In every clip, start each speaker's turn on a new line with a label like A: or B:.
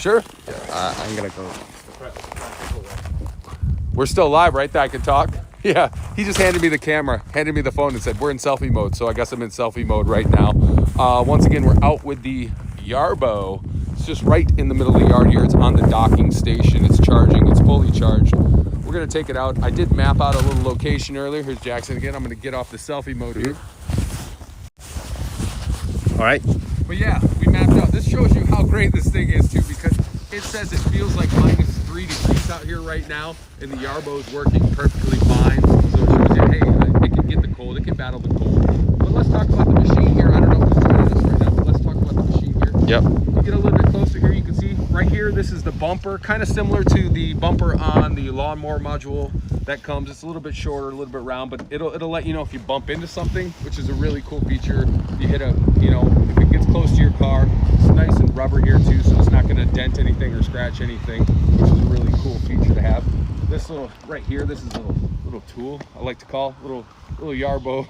A: Sure.
B: I'm gonna go.
A: We're still live, right? That I can talk? Yeah. He just handed me the camera, handed me the phone and said, we're in selfie mode. So I guess I'm in selfie mode right now. Once again, we're out with the Yarbo. It's just right in the middle of the yard here. It's on the docking station. It's charging. It's fully charged. We're going to take it out. I did map out a little location earlier. Here's Jackson again. I'm going to get off the selfie mode here.
B: All right.
A: But yeah, we mapped out. This shows you how great this thing is too, because it says it feels like -3 degrees out here right now, and the Yarbo is working perfectly fine. So it shows you, hey, it can get the cold, it can battle the cold. But let's talk about the machine here. I don't know who's joining us right now, but let's talk about the machine here.
B: Yep.
A: You get a little bit closer here, you can see right here, this is the bumper, kind of similar to the bumper on the lawnmower module that comes. It's a little bit shorter, a little bit round, but it'll let you know if you bump into something, which is a really cool feature. You hit a, you know, if it gets close to your car, it's nice and rubber here too, so it's not going to dent anything or scratch anything, which is a really cool feature to have. This little right here, this is a little tool I like to call little Yarbo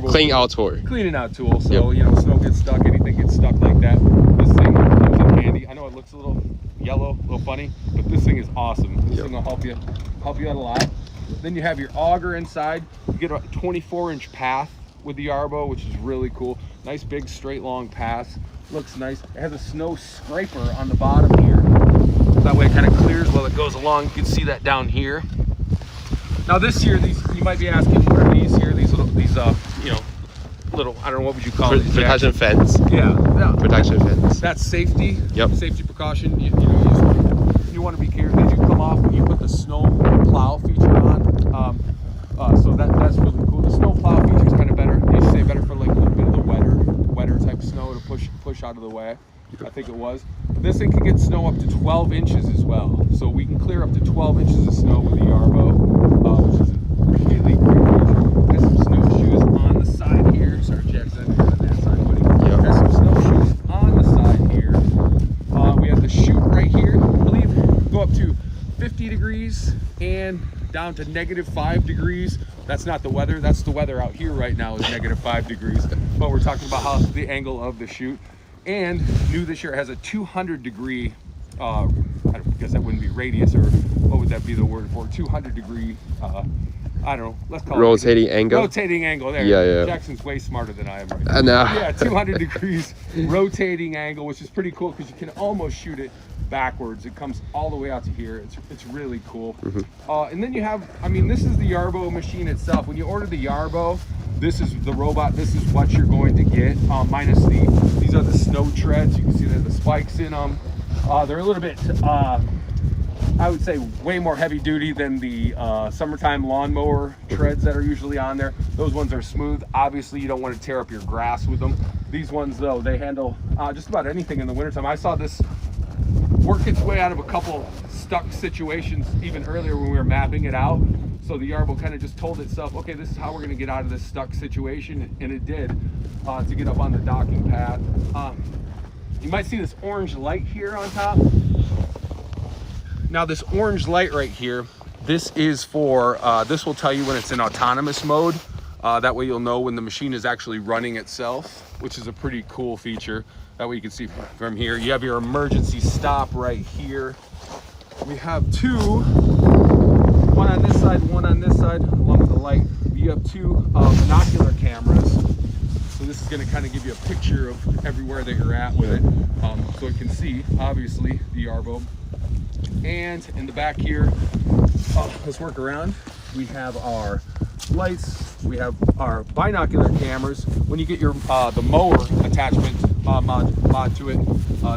B: Clean out tool.
A: Cleaning out tool. So you know, snow gets stuck, anything gets stuck like that. This thing comes in handy. I know it looks a little yellow, a little funny, but this thing is awesome. This thing will help you out a lot. Then you have your auger inside. You get a 24-inch path with the Yarbo, which is really cool. Nice big straight long pass. Looks nice. It has a snow scraper on the bottom here. That way it kind of clears while it goes along. You can see that down here. Now this here, these, you might be asking, what are these here? These little, you know, little, I don't know, what would you call it?
B: Protection fence.
A: Yeah.
B: Protection fence.
A: That's safety.
B: Yep.
A: Safety precaution. You want to be careful. They do come off when you put the snow plow feature on. So that's really cool. The snow plow feature is kind of better. They say better for like a little bit of the wetter type snow to push out of the way. I think it was. This thing can get snow up to 12 inches as well. So we can clear up to 12 inches of snow with the Yarbo, which is a really great feature. Has some snowshoes on the side here. Sorry, Jackson, on that side, buddy.
B: Yep.
A: Has some snowshoes on the side here. We have the chute right here. I believe go up to 50 degrees and down to -5 degrees. That's not the weather. That's the weather out here right now is -5 degrees. But we're talking about how the angle of the chute. And new this year, it has a 200-degree, I guess that wouldn't be radius, or what would that be the word for? 200-degree, I don't know, let's call
B: rotating angle.
A: Rotating angle, there.
B: Yeah.
A: Jackson's way smarter than I am right now.
B: I know.
A: Yeah, 200 degrees rotating angle, which is pretty cool because you can almost shoot it backwards. It comes all the way out to here. It's really cool. And then you have, I mean, this is the Yarbo machine itself. When you order the Yarbo, this is the robot. This is what you're going to get, minus these are the snow treads. You can see there's the spikes in them. They're a little bit, I would say, way more heavy duty than the summertime lawnmower treads that are usually on there. Those ones are smooth. Obviously, you don't want to tear up your grass with them. These ones, though, they handle just about anything in the wintertime. I saw this work its way out of a couple stuck situations even earlier when we were mapping it out. So the Yarbo kind of just told itself, okay, this is how we're going to get out of this stuck situation, and it did, to get up on the docking path. You might see this orange light here on top. Now this orange light right here, this is for, this will tell you when it's in autonomous mode. That way you'll know when the machine is actually running itself, which is a pretty cool feature. That way you can see from here. You have your emergency stop right here. We have two, one on this side, one on this side, along with the light. You have two binocular cameras. So this is going to kind of give you a picture of everywhere that you're at with it. So it can see, obviously, the Yarbo. And in the back here, let's work around. We have our lights. We have our binocular cameras. When you get your the mower attachment mod to it,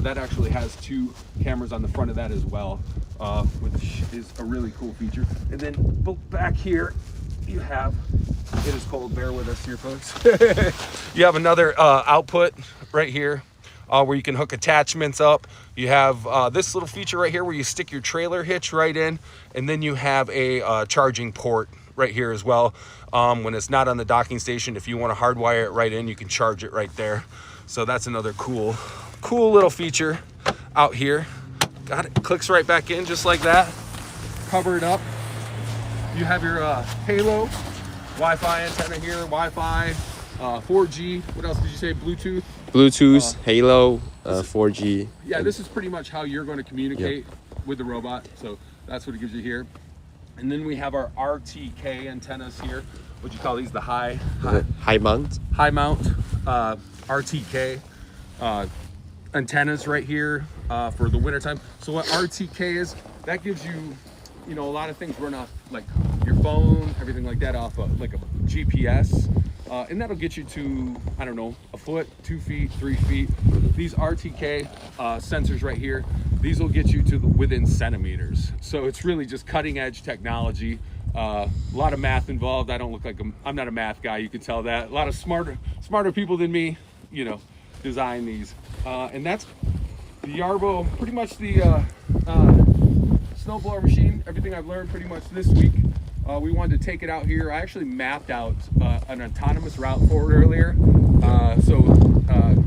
A: that actually has two cameras on the front of that as well, which is a really cool feature. And then back here, you have, it is cold, bear with us here, folks. You have another output right here where you can hook attachments up. You have this little feature right here where you stick your trailer hitch right in, and then you have a charging port right here as well. When it's not on the docking station, if you want to hardwire it right in, you can charge it right there. So that's another cool little feature out here. Got it, clicks right back in just like that. Cover it up. You have your Halo Wi-Fi antenna here, Wi-Fi, 4G. What else did you say? Bluetooth.
B: Bluetooth, Halo, 4G.
A: Yeah, this is pretty much how you're going to communicate with the robot. So that's what it gives you here. And then we have our RTK antennas here. What do you call these? The high
B: mount.
A: high mount RTK antennas right here for the wintertime. So what RTK is, that gives you, you know, a lot of things run off like your phone, everything like that off like a GPS. And that'll get you to, I don't know, a foot, 2 feet, 3 feet. These RTK sensors right here, these will get you to within centimeters. So it's really just cutting edge technology. A lot of math involved. I don't look like I'm not a math guy, you can tell that. A lot of smarter people than me, you know, design these. And that's the Yarbo, pretty much the snowblower machine. Everything I've learned pretty much this week. We wanted to take it out here. I actually mapped out an autonomous route for it earlier.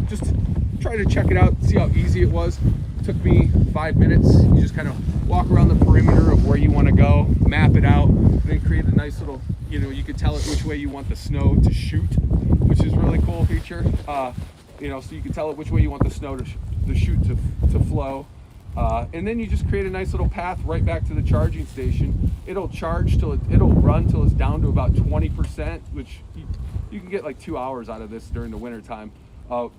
A: Just try to check it out, see how easy it was. It took me 5 minutes. You just kind of walk around the perimeter of where you want to go, map it out, and then create a nice little, you know, you can tell it which way you want the snow to shoot, which is a really cool feature. You know, so you can tell it which way you want the snow to shoot to flow. And then you just create a nice little path right back to the charging station. It'll charge it'll run till it's down to about 20%, which you can get like 2 hours out of this during the winter time.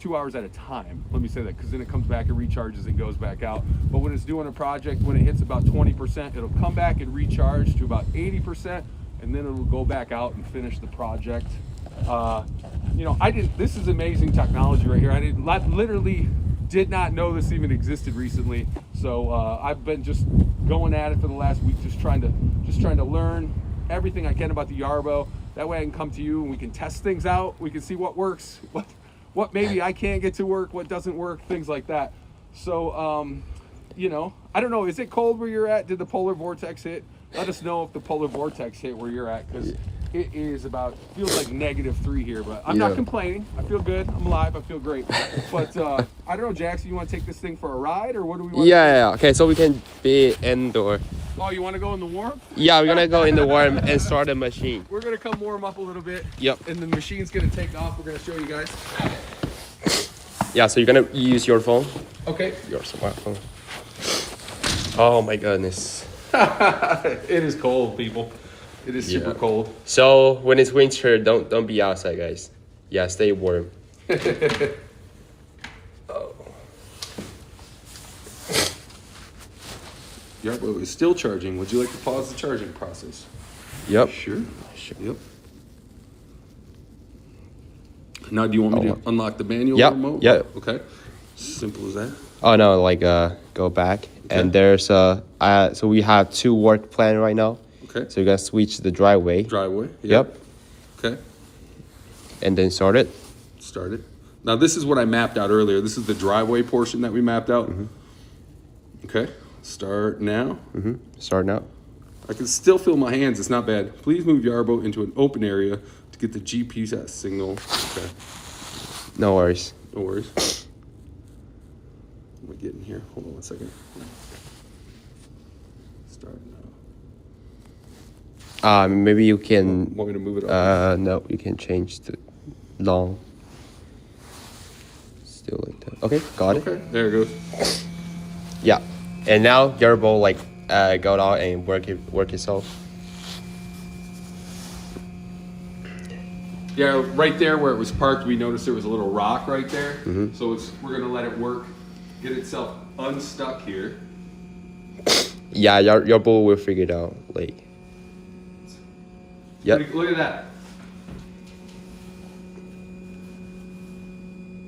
A: 2 hours at a time, let me say that, because then it comes back and recharges and goes back out. But when it's doing a project, when it hits about 20%, it'll come back and recharge to about 80%, and then it'll go back out and finish the project. You know, this is amazing technology right here. I literally did not know this even existed recently. So I've been just going at it for the last week, just trying to learn everything I can about the Yarbo. That way I can come to you and we can test things out. We can see what works, what maybe I can't get to work, what doesn't work, things like that. So, you know, I don't know, is it cold where you're at? Did the polar vortex hit? Let us know if the polar vortex hit where you're at, because it is feels like -3 here, but I'm not complaining. I feel good. I'm alive. I feel great. But I don't know, Jackson, you want to take this thing for a ride, or what do we want to do?
B: Yeah. Okay, so we can be indoor.
A: Oh, you want to go in the warm?
B: Yeah, we're gonna go in the warm and start the machine.
A: We're going to come warm up a little bit.
B: Yep.
A: And the machine's going to take off. We're going to show you guys.
B: Yeah, so you're gonna use your phone?
A: Okay.
B: Your smartphone. Oh my goodness.
A: It is cold, people. It is super cold.
B: So when it's winter, don't be outside, guys. Yeah, stay warm.
A: Oh. Yarbo is still charging. Would you like to pause the charging process?
B: Yep.
A: Sure. Yep. Now, do you want me to unlock the manual remote?
B: Yeah.
A: Okay. Simple as that.
B: Oh no, like go back, and there's so we have 2 work plan right now.
A: Okay.
B: So you're gonna switch the driveway.
A: Yep. Okay.
B: And then start it.
A: Start it. Now this is what I mapped out earlier. This is the driveway portion that we mapped out. Okay. Start now.
B: Start now.
A: I can still feel my hands. It's not bad. Please move Yarbo into an open area to get the GPS signal. Okay.
B: No worries.
A: No worries. What am I getting here? Hold on 1 second. Start now.
B: Maybe you can.
A: Want me to move it up?
B: No, you can change the long. Still like that. Okay, got it.
A: Okay, there it goes.
B: Yeah, and now Yarbo like go out and work itself.
A: Yeah, right there where it was parked, we noticed there was a little rock right there. So we're gonna let it work, get itself unstuck here.
B: Yeah, Yarbo will figure it out. Like. Yep.
A: Look at that.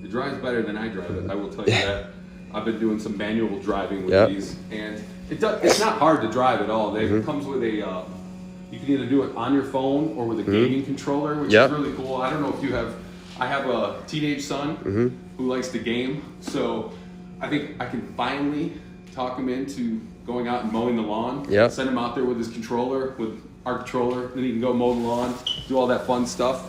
A: It drives better than I drive it, I will tell you that. I've been doing some manual driving with these, and it's not hard to drive at all. It comes with a, you can either do it on your phone or with a gaming controller, which is really cool. I don't know if you have, I have a teenage son who likes to game, so I think I can finally talk him into going out and mowing the lawn. Send him out there with his controller, with our controller, then he can go mow the lawn, do all that fun stuff.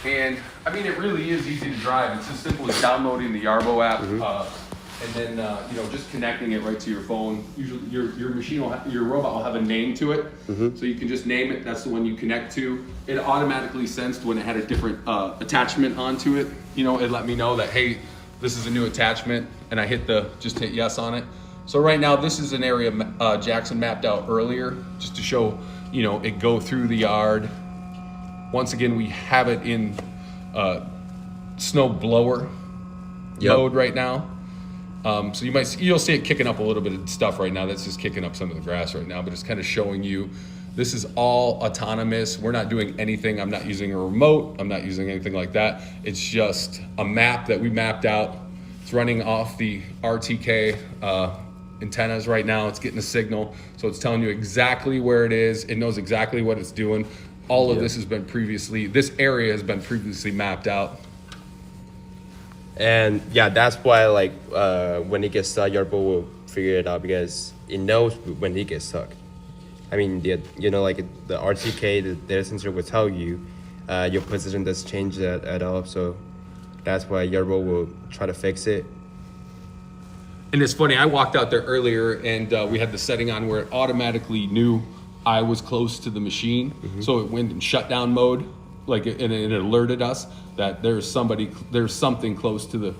A: And I mean, it really is easy to drive. It's as simple as downloading the Yarbo app. and then you know, just connecting it right to your phone. Usually your machine will your robot will have a name to it, so you can just name it. That's the one you connect to. It automatically sensed when it had a different attachment onto it. You know, it let me know that, hey, this is a new attachment, and I hit yes on it. So right now this is an area Jackson mapped out earlier, just to show, you know, it go through the yard. Once again, we have it in snow blower mode right now. So you'll see it kicking up a little bit of stuff right now. That's just kicking up some of the grass right now, but it's kind of showing you this is all autonomous. We're not doing anything. I'm not using a remote. I'm not using anything like that. It's just a map that we mapped out. It's running off the RTK antennas right now. It's getting a signal. So it's telling you exactly where it is. It knows exactly what it's doing. All of this this area has been previously mapped out.
B: And yeah, that's why like when it gets stuck, Yarbo will figure it out because it knows when it gets stuck. I mean, you know, like the RTK, the data sensor will tell you your position doesn't change at all. So that's why Yarbo will try to fix it.
A: And it's funny, I walked out there earlier and we had the setting on where it automatically knew I was close to the machine. So it went in shutdown mode, and it alerted us that there's something close to the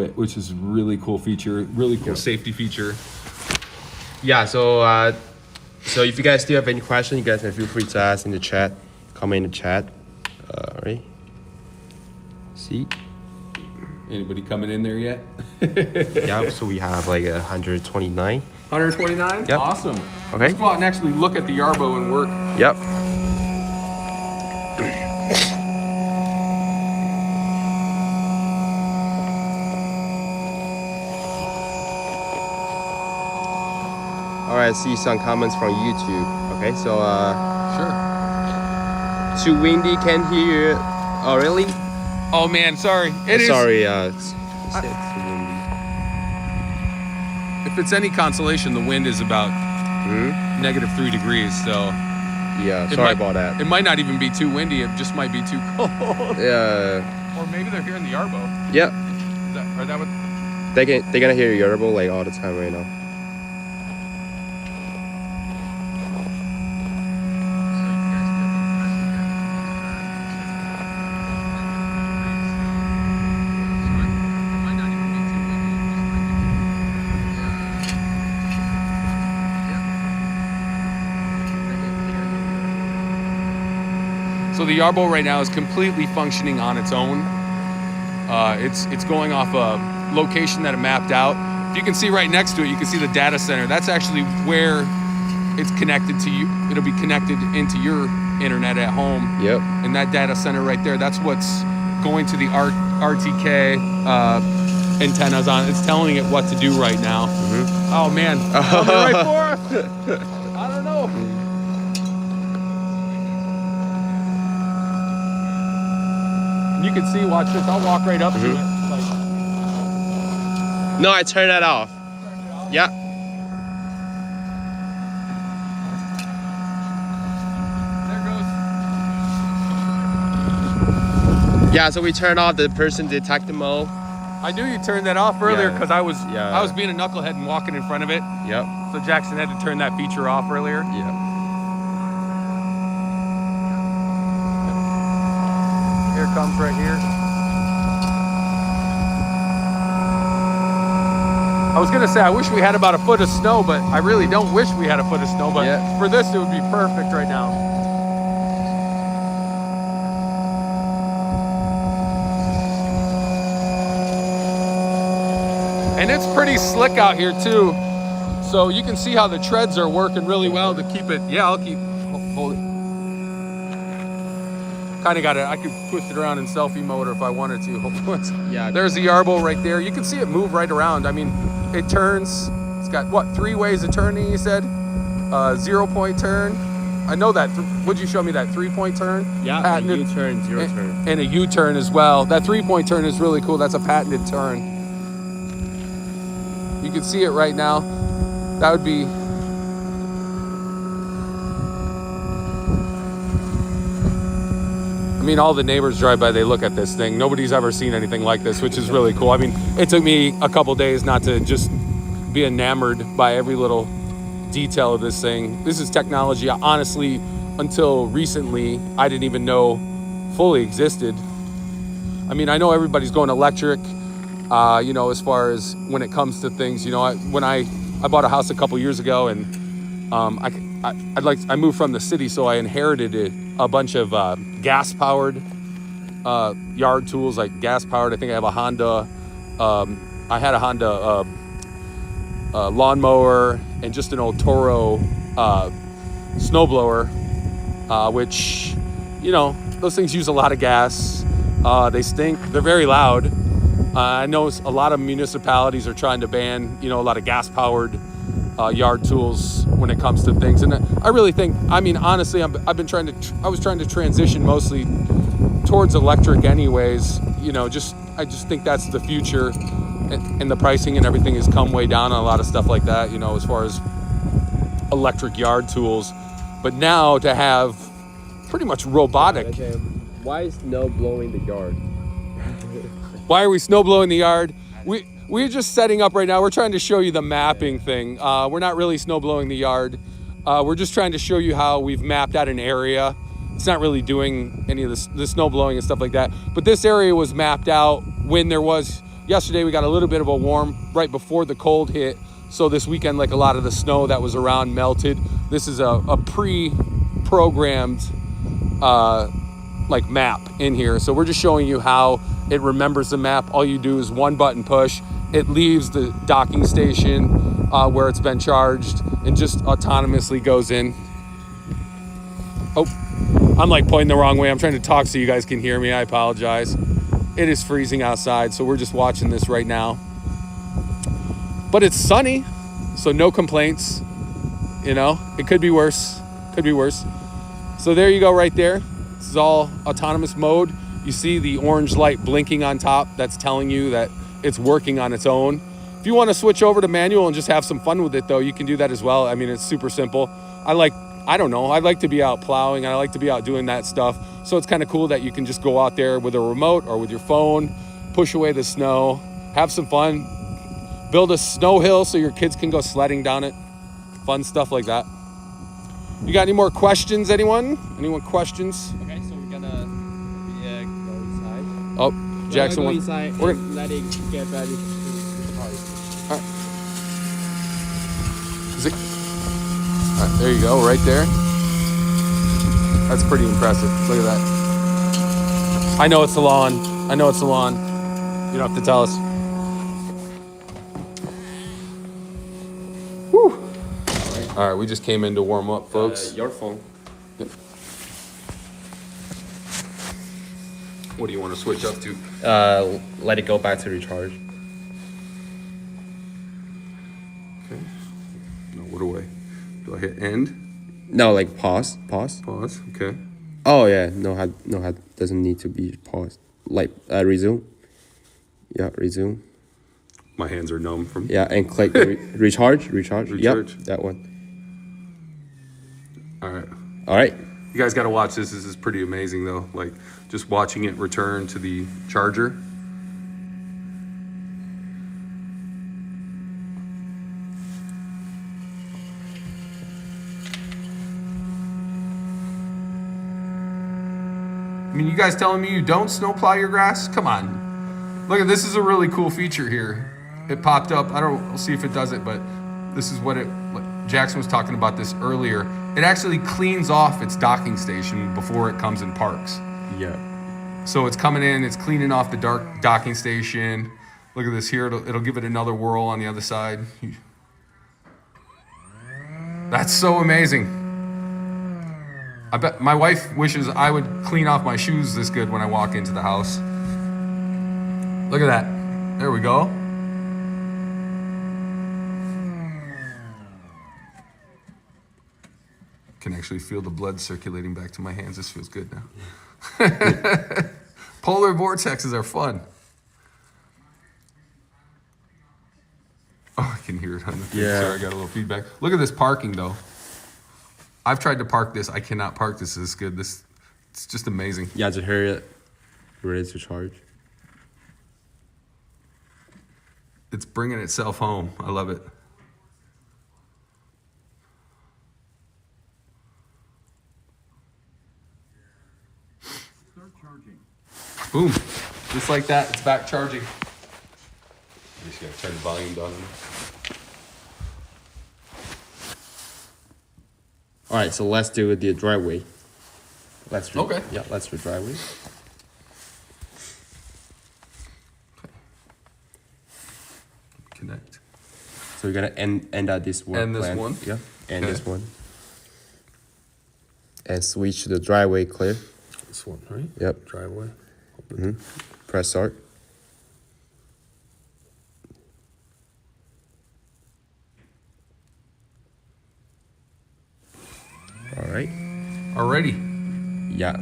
A: it, which is a really cool feature, really cool safety feature.
B: Yeah, so if you guys still have any questions, you guys can feel free to ask in the chat, comment in the chat. All right. See?
A: Anybody coming in there yet?
B: Yeah, so we have like 129.
A: 129?
B: Yep.
A: Awesome.
B: Okay.
A: Let's go out and actually look at the Yarbo and work.
B: Yep. All right, I see some comments from YouTube. Okay, so
A: Sure.
B: too windy, can't hear. Oh, really?
A: Oh man, sorry.
B: Sorry, it's too windy.
A: If it's any consolation, the wind is about -3 degrees, so
B: Yeah, sorry about that.
A: It might not even be too windy, it just might be too cold.
B: Yeah.
A: Or maybe they're hearing the Yarbo.
B: Yeah.
A: Are that what?
B: They're gonna hear Yarbo like all the time right now.
A: So the Yarbo right now is completely functioning on its own. It's going off a location that it mapped out. If you can see right next to it, you can see the data center. That's actually where it's connected to you. It'll be connected into your internet at home.
B: Yep.
A: And that data center right there, that's what's going to the RTK antennas on. It's telling it what to do right now. Oh man, coming right for us. I don't know. You can see, watch this, I'll walk right up to it.
B: No, I turned that off. Yeah.
A: There goes.
B: Yeah, so we turned off the person detector mode.
A: I knew you turned that off earlier
B: Yeah.
A: because I was
B: Yeah.
A: being a knucklehead and walking in front of it.
B: Yep.
A: So Jackson had to turn that feature off earlier.
B: Yeah.
A: Here it comes right here. I was gonna say I wish we had about a foot of snow, but I really don't wish we had a foot of snow. But for this, it would be perfect right now. And it's pretty slick out here too, so you can see how the treads are working really well to keep it. Yeah, I'll keep hold it. Kind of got it. I could twist it around in selfie mode if I wanted to.
B: Yeah.
A: There's the Yarbo right there. You can see it move right around. I mean, it turns. It's got what, 3 ways of turning? You said 0-point turn. I know that. Would you show me that 3-point turn?
B: Yeah.
A: Patented.
B: A U-turn, 0 turn.
A: And a U-turn as well. That 3-point turn is really cool. That's a patented turn. You can see it right now. That would be. I mean, all the neighbors drive by, they look at this thing. Nobody's ever seen anything like this, which is really cool. I mean, it took me a couple days not to just be enamored by every little detail of this thing. This is technology, honestly, until recently, I didn't even know fully existed. I mean, I know everybody's going electric, you know, as far as when it comes to things. You know, when I bought a house a couple years ago, and I moved from the city, so I inherited a bunch of gas-powered yard tools, like gas-powered. I think I have a Honda. I had a Honda lawnmower and just an old Toro snowblower, which, you know, those things use a lot of gas. They stink. They're very loud. I know a lot of municipalities are trying to ban, you know, a lot of gas-powered yard tools when it comes to things. And I really think, I mean, honestly, I was trying to transition mostly towards electric anyways. You know, I just think that's the future, and the pricing and everything has come way down on a lot of stuff like that, you know, as far as electric yard tools. But now to have pretty much robotic.
B: Why is snow blowing the yard?
A: Why are we snow blowing the yard? We're just setting up right now. We're trying to show you the mapping thing. We're not really snow blowing the yard. We're just trying to show you how we've mapped out an area. It's not really doing any of the snow blowing and stuff like that. But this area was mapped out when there was, yesterday we got a little bit of a warm right before the cold hit. So this weekend, like, a lot of the snow that was around melted. This is a pre-programmed like map in here. So we're just showing you how it remembers the map. All you do is one button push. It leaves the docking station where it's been charged and just autonomously goes in. Oh, I'm like pointing the wrong way. I'm trying to talk so you guys can hear me. I apologize. It is freezing outside, so we're just watching this right now. But it's sunny, so no complaints. You know, it could be worse. Could be worse. So there you go right there. This is all autonomous mode. You see the orange light blinking on top. That's telling you that it's working on its own. If you want to switch over to manual and just have some fun with it, though, you can do that as well. I mean, it's super simple. I don't know. I like to be out plowing. I like to be out doing that stuff. So it's kind of cool that you can just go out there with a remote or with your phone, push away the snow, have some fun, build a snow hill so your kids can go sledding down it. Fun stuff like that. You got any more questions, anyone? Anyone questions?
B: Okay, so we're gonna go inside.
A: Oh, Jackson
B: wants. Inside
A: we're
B: and let it get ready to charge.
A: All right. All right, there you go, right there. That's pretty impressive. Look at that. I know it's the lawn. I know it's the lawn. You don't have to tell us. Whew. All right, we just came in to warm up, folks.
B: Your phone.
A: Yep. What do you want to switch up to?
B: Let it go back to recharge.
A: Okay. No, what do I? Do I hit end?
B: No, like pause.
A: Pause. Okay.
B: Oh yeah, no, doesn't need to be paused. Like resume. Yeah, resume.
A: My hands are numb from.
B: Yeah, and click recharge. Yep, that one.
A: All
B: right.
A: You guys got to watch this. This is pretty amazing, though. Like, just watching it return to the charger. I mean, you guys telling me you don't snowplow your grass? Come on. Look at this. Is a really cool feature here. It popped up. We'll see if it does it, but this is what Jackson was talking about this earlier. It actually cleans off its docking station before it comes and parks.
B: Yeah.
A: So it's coming in, it's cleaning off the docking station. Look at this here. It'll give it another whirl on the other side. That's so amazing. I bet my wife wishes I would clean off my shoes this good when I walk into the house. Look at that. There we go. Can actually feel the blood circulating back to my hands. This feels good now. Polar vortexes are fun. Oh, I can hear it on the thing.
B: Yeah.
A: Sorry, I got a little feedback. Look at this parking, though. I've tried to park this. I cannot park this good. It's just amazing.
B: Yeah, to hear it ready to charge.
A: It's bringing itself home. I love it.
C: Start charging.
A: Boom. Just like that, it's back charging. I'm just gonna turn the volume down.
B: All right, so let's do the driveway.
A: Okay.
B: Yeah, let's do driveway.
A: Connect.
B: So we're gonna end at this one.
A: End this
B: plan.
A: one?
B: Yeah, end
A: Okay.
B: this one. And switch to the driveway clear.
A: This one, right?
B: Yep.
A: Driveway.
B: Press start. All right.
A: Alrighty.
B: Yeah.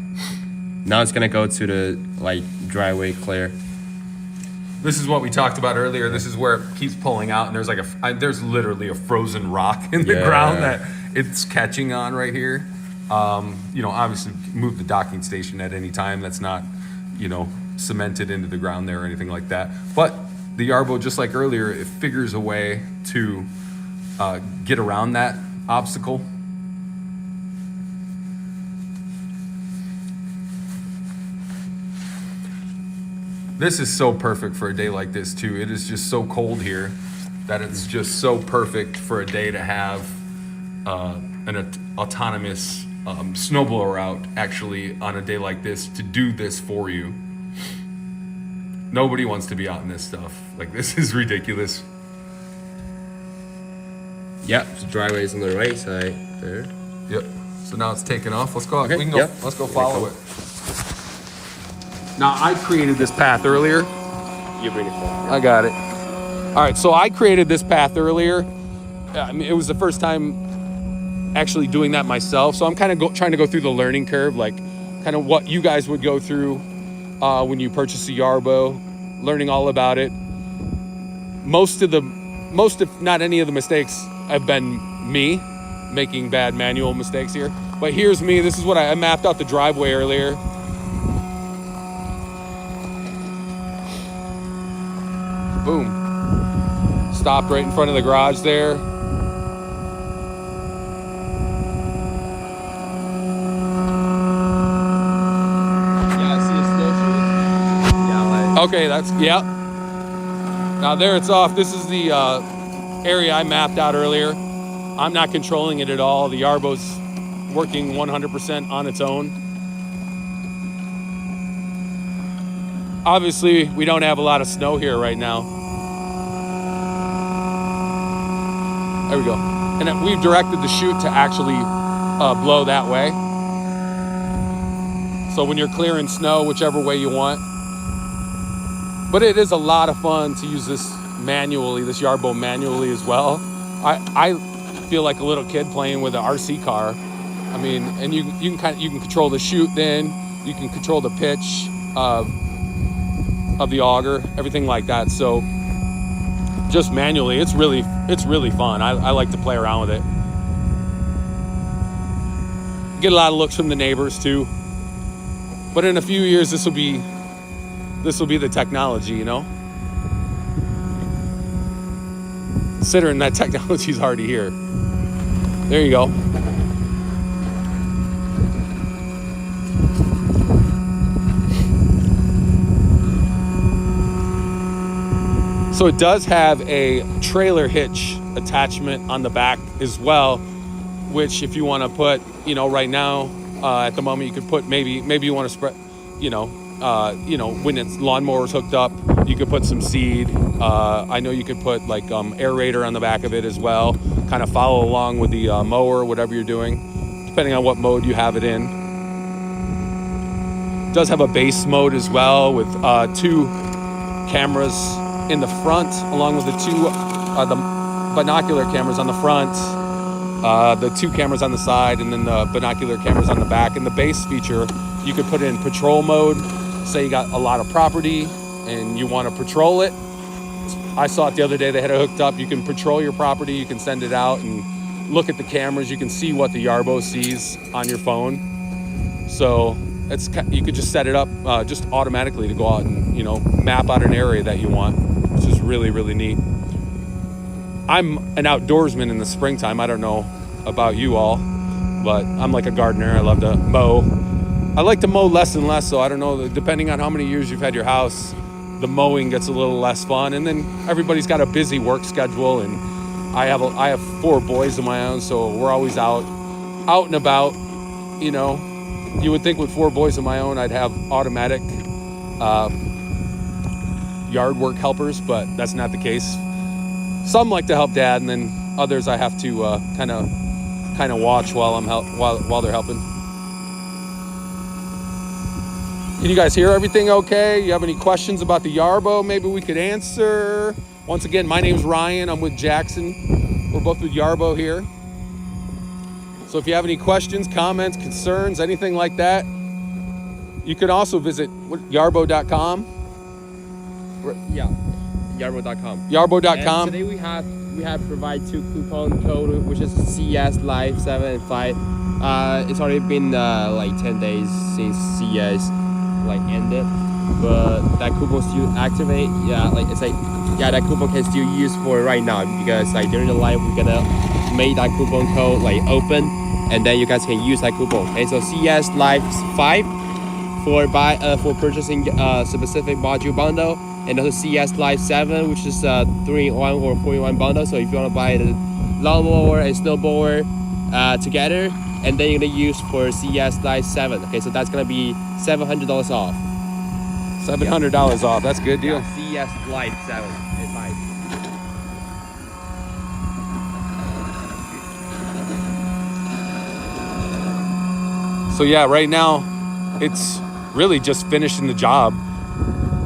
B: Now it's gonna go to the driveway clear.
A: This is what we talked about earlier. This is where it keeps pulling out, and there's there's literally a frozen rock in the
B: Yeah.
A: ground that it's catching on right here. Obviously move the docking station at any time. That's not, cemented into the ground there or anything like that. But the Yarbo, just like earlier, it figures a way to get around that obstacle. This is so perfect for a day like this too. It is just so cold here that it's just so perfect for a day to have an autonomous snowblower out actually on a day like this to do this for you. Nobody wants to be out in this stuff. Like, this is ridiculous.
B: Yeah, the driveway is on the right side there.
A: Yep. So now it's taking off. Let's go.
B: Okay,
A: We can go.
B: yep.
A: Let's go follow it. Now, I created this path earlier.
B: You bring it forward.
A: I got it. All right, so I created this path earlier. I mean, it was the first time actually doing that myself. So I'm kind of trying to go through the learning curve, like kind of what you guys would go through when you purchase a Yarbo, learning all about it. Most if not any of the mistakes have been me making bad manual mistakes here. But here's me. This is what I mapped out the driveway earlier. Boom. Stopped right in front of the garage there.
B: Yeah, I see a snowshoe. Yeah,
A: Okay, yep. Now there it's off. This is the area I mapped out earlier. I'm not controlling it at all. The Yarbo's working 100% on its own. Obviously, we don't have a lot of snow here right now. There we go. And then we've directed the chute to actually blow that way. So when you're clearing snow, whichever way you want. But it is a lot of fun to use this manually, this Yarbo manually as well. I feel like a little kid playing with an RC car. I mean, and you can control the chute then, you can control the pitch of the auger, everything like that. So just manually, it's really fun. I like to play around with it. Get a lot of looks from the neighbors too. But in a few years, this will be the technology, Considering that technology is already here. There you go. So it does have a trailer hitch attachment on the back as well, which if you want to put, right now, at the moment you could put maybe you want to spread, when it's lawnmower's hooked up, you could put some seed. I know you could put aerator on the back of it as well, kind of follow along with the mower, whatever you're doing, depending on what mode you have it in. It does have a base mode as well with 2 cameras in the front, along with the 2 the binocular cameras on the front, the 2 cameras on the side, and then the binocular cameras on the back. And the base feature, you could put in patrol mode. Say you got a lot of property and you want to patrol it. I saw it the other day, they had it hooked up. You can patrol your property, you can send it out and look at the cameras. You can see what the Yarbo sees on your phone. So you could just set it up just automatically to go out and, you know, map out an area that you want, which is really, really neat. I'm an outdoorsman in the springtime. I don't know about you all, but I'm like a gardener. I love to mow. I like to mow less and less, so I don't know, depending on how many years you've had your house, the mowing gets a little less fun. And then everybody's got a busy work schedule, and I have 4 boys of my own, so we're always out and about, you know. You would think with 4 boys of my own, I'd have automatic yard work helpers, but that's not the case. Some like to help Dad, and then others I have to kind of watch while while they're helping. Can you guys hear everything okay? You have any questions about the Yarbo maybe we could answer? Once again, my name's Ryan. I'm with Jackson. We're both with Yarbo here. So if you have any questions, comments, concerns, anything like that, you can also visit yarbo.com.
B: Yeah, Yarbo.com.
A: Yarbo.com.
B: And today we have provide 2 coupon code, which is CS Live 7 and 5. It's already been like 10 days since CS like ended, but that coupon still activate. Yeah, like it's like, yeah, that coupon can still use for right now, because like during the live we're gonna make that coupon code like open, and then you guys can use that coupon. Okay, so CS Live 5 for purchasing a specific module bundle, and also CS Live 7, which is a 3-in-1 or 4-in-1 bundle. So if you want to buy the lawnmower and snowblower together, and then you're gonna use for CS Live 7. Okay, so that's gonna be $700 off.
A: $700 off. That's a good deal.
B: Yeah, CS Live 7 and 5.
A: So yeah, right now it's really just finishing the job.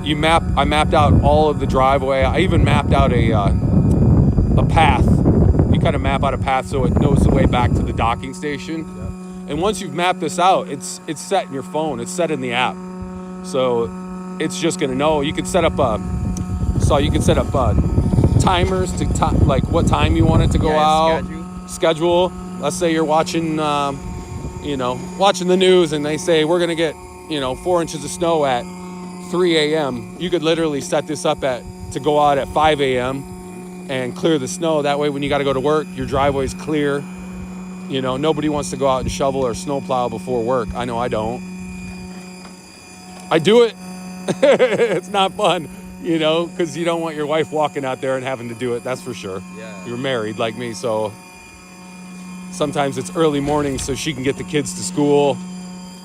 A: I mapped out all of the driveway. I even mapped out a path. You kind of map out a path so it knows the way back to the docking station.
B: Yep.
A: And once you've mapped this out, it's set in your phone. It's set in the app. So it's just gonna know. You can set up timers to like what time you want it to go out. Schedule. Let's say you're watching watching the news, and they say we're gonna get 4 inches of snow at 3 a.m. You could literally set this up to go out at 5 a.m. and clear the snow. That way when you got to go to work, your driveway's clear. Nobody wants to go out and shovel or snowplow before work. I know I don't. I do it. It's not fun, because you don't want your wife walking out there and having to do it. That's for sure.
B: Yeah.
A: You're married like me, so sometimes it's early morning so she can get the kids to school,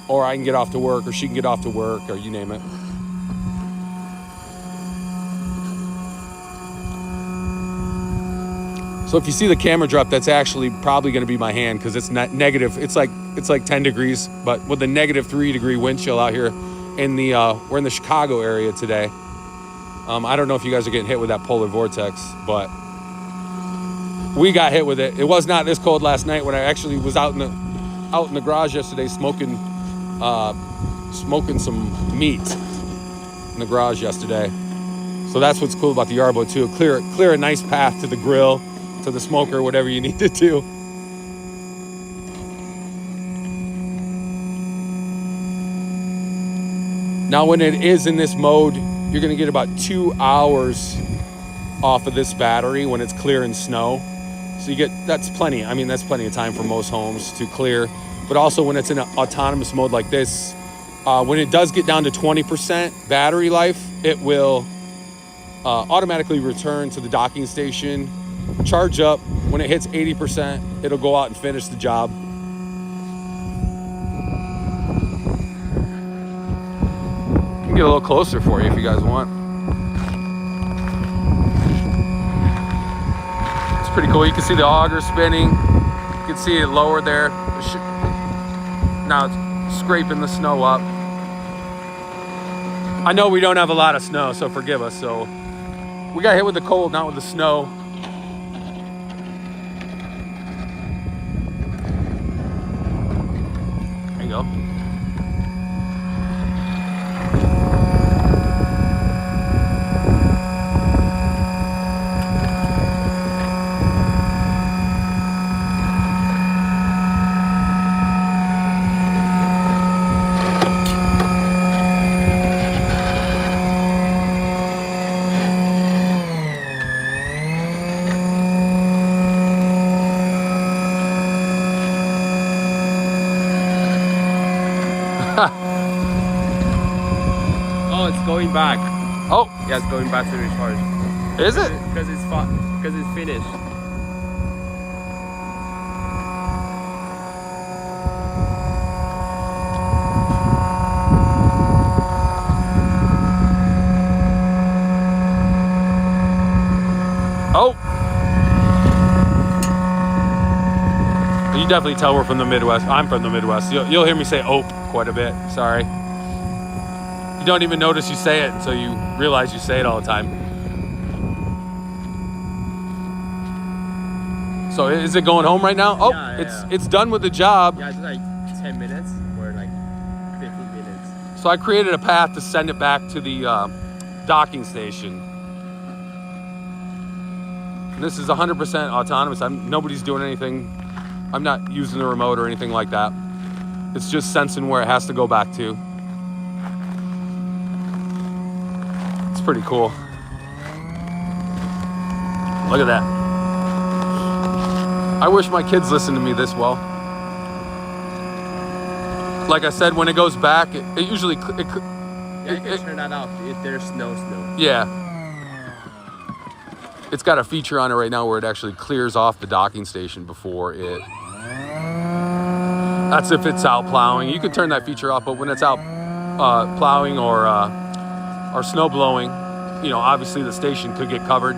A: or I can get off to work, or she can get off to work, or you name it. So if you see the camera drop, that's actually probably going to be my hand, because it's not negative. It's like 10 degrees, but with a negative 3 degree wind chill out here we're in the Chicago area today. I don't know if you guys are getting hit with that polar vortex, but we got hit with it. It was not this cold last night when I actually was out in the garage yesterday smoking some meat in the garage yesterday. So that's what's cool about the Yarbo too. Clear a nice path to the grill, to the smoker, whatever you need to do. Now when it is in this mode, you're gonna get about 2 hours off of this battery when it's clearing snow. So that's plenty. I mean, that's plenty of time for most homes to clear. But also when it's in an autonomous mode like this, when it does get down to 20% battery life, it will automatically return to the docking station, charge up. When it hits 80%, it'll go out and finish the job. I can get a little closer for you if you guys want. It's pretty cool. You can see the auger spinning. You can see it lower there. Now it's scraping the snow up. I know we don't have a lot of snow, so forgive us. So we got hit with the cold, not with the snow. There you go.
B: going back.
A: Oh,
B: Yeah, it's going back to recharge.
A: is it?
B: Because it's finished.
A: Oh. You definitely tell we're from the Midwest. I'm from the Midwest. You'll hear me say "ope" quite a bit. Sorry. You don't even notice you say it until you realize you say it all the time. So is it going home right now? Oh,
B: Yeah.
A: it's done with the job.
B: Yeah, it's like 10 minutes or like 15 minutes.
A: So I created a path to send it back to the docking station. And this is 100% autonomous. Nobody's doing anything. I'm not using the remote or anything like that. It's just sensing where it has to go back to. It's pretty cool. Look at that. I wish my kids listened to me this well. Like I said, when it goes back, it usually...
B: Yeah, you can turn that off if there's no snow.
A: Yeah. It's got a feature on it right now where it actually clears off the docking station before it... That's if it's out plowing. You can turn that feature off, but when it's out plowing or snow blowing, you know, obviously the station could get covered.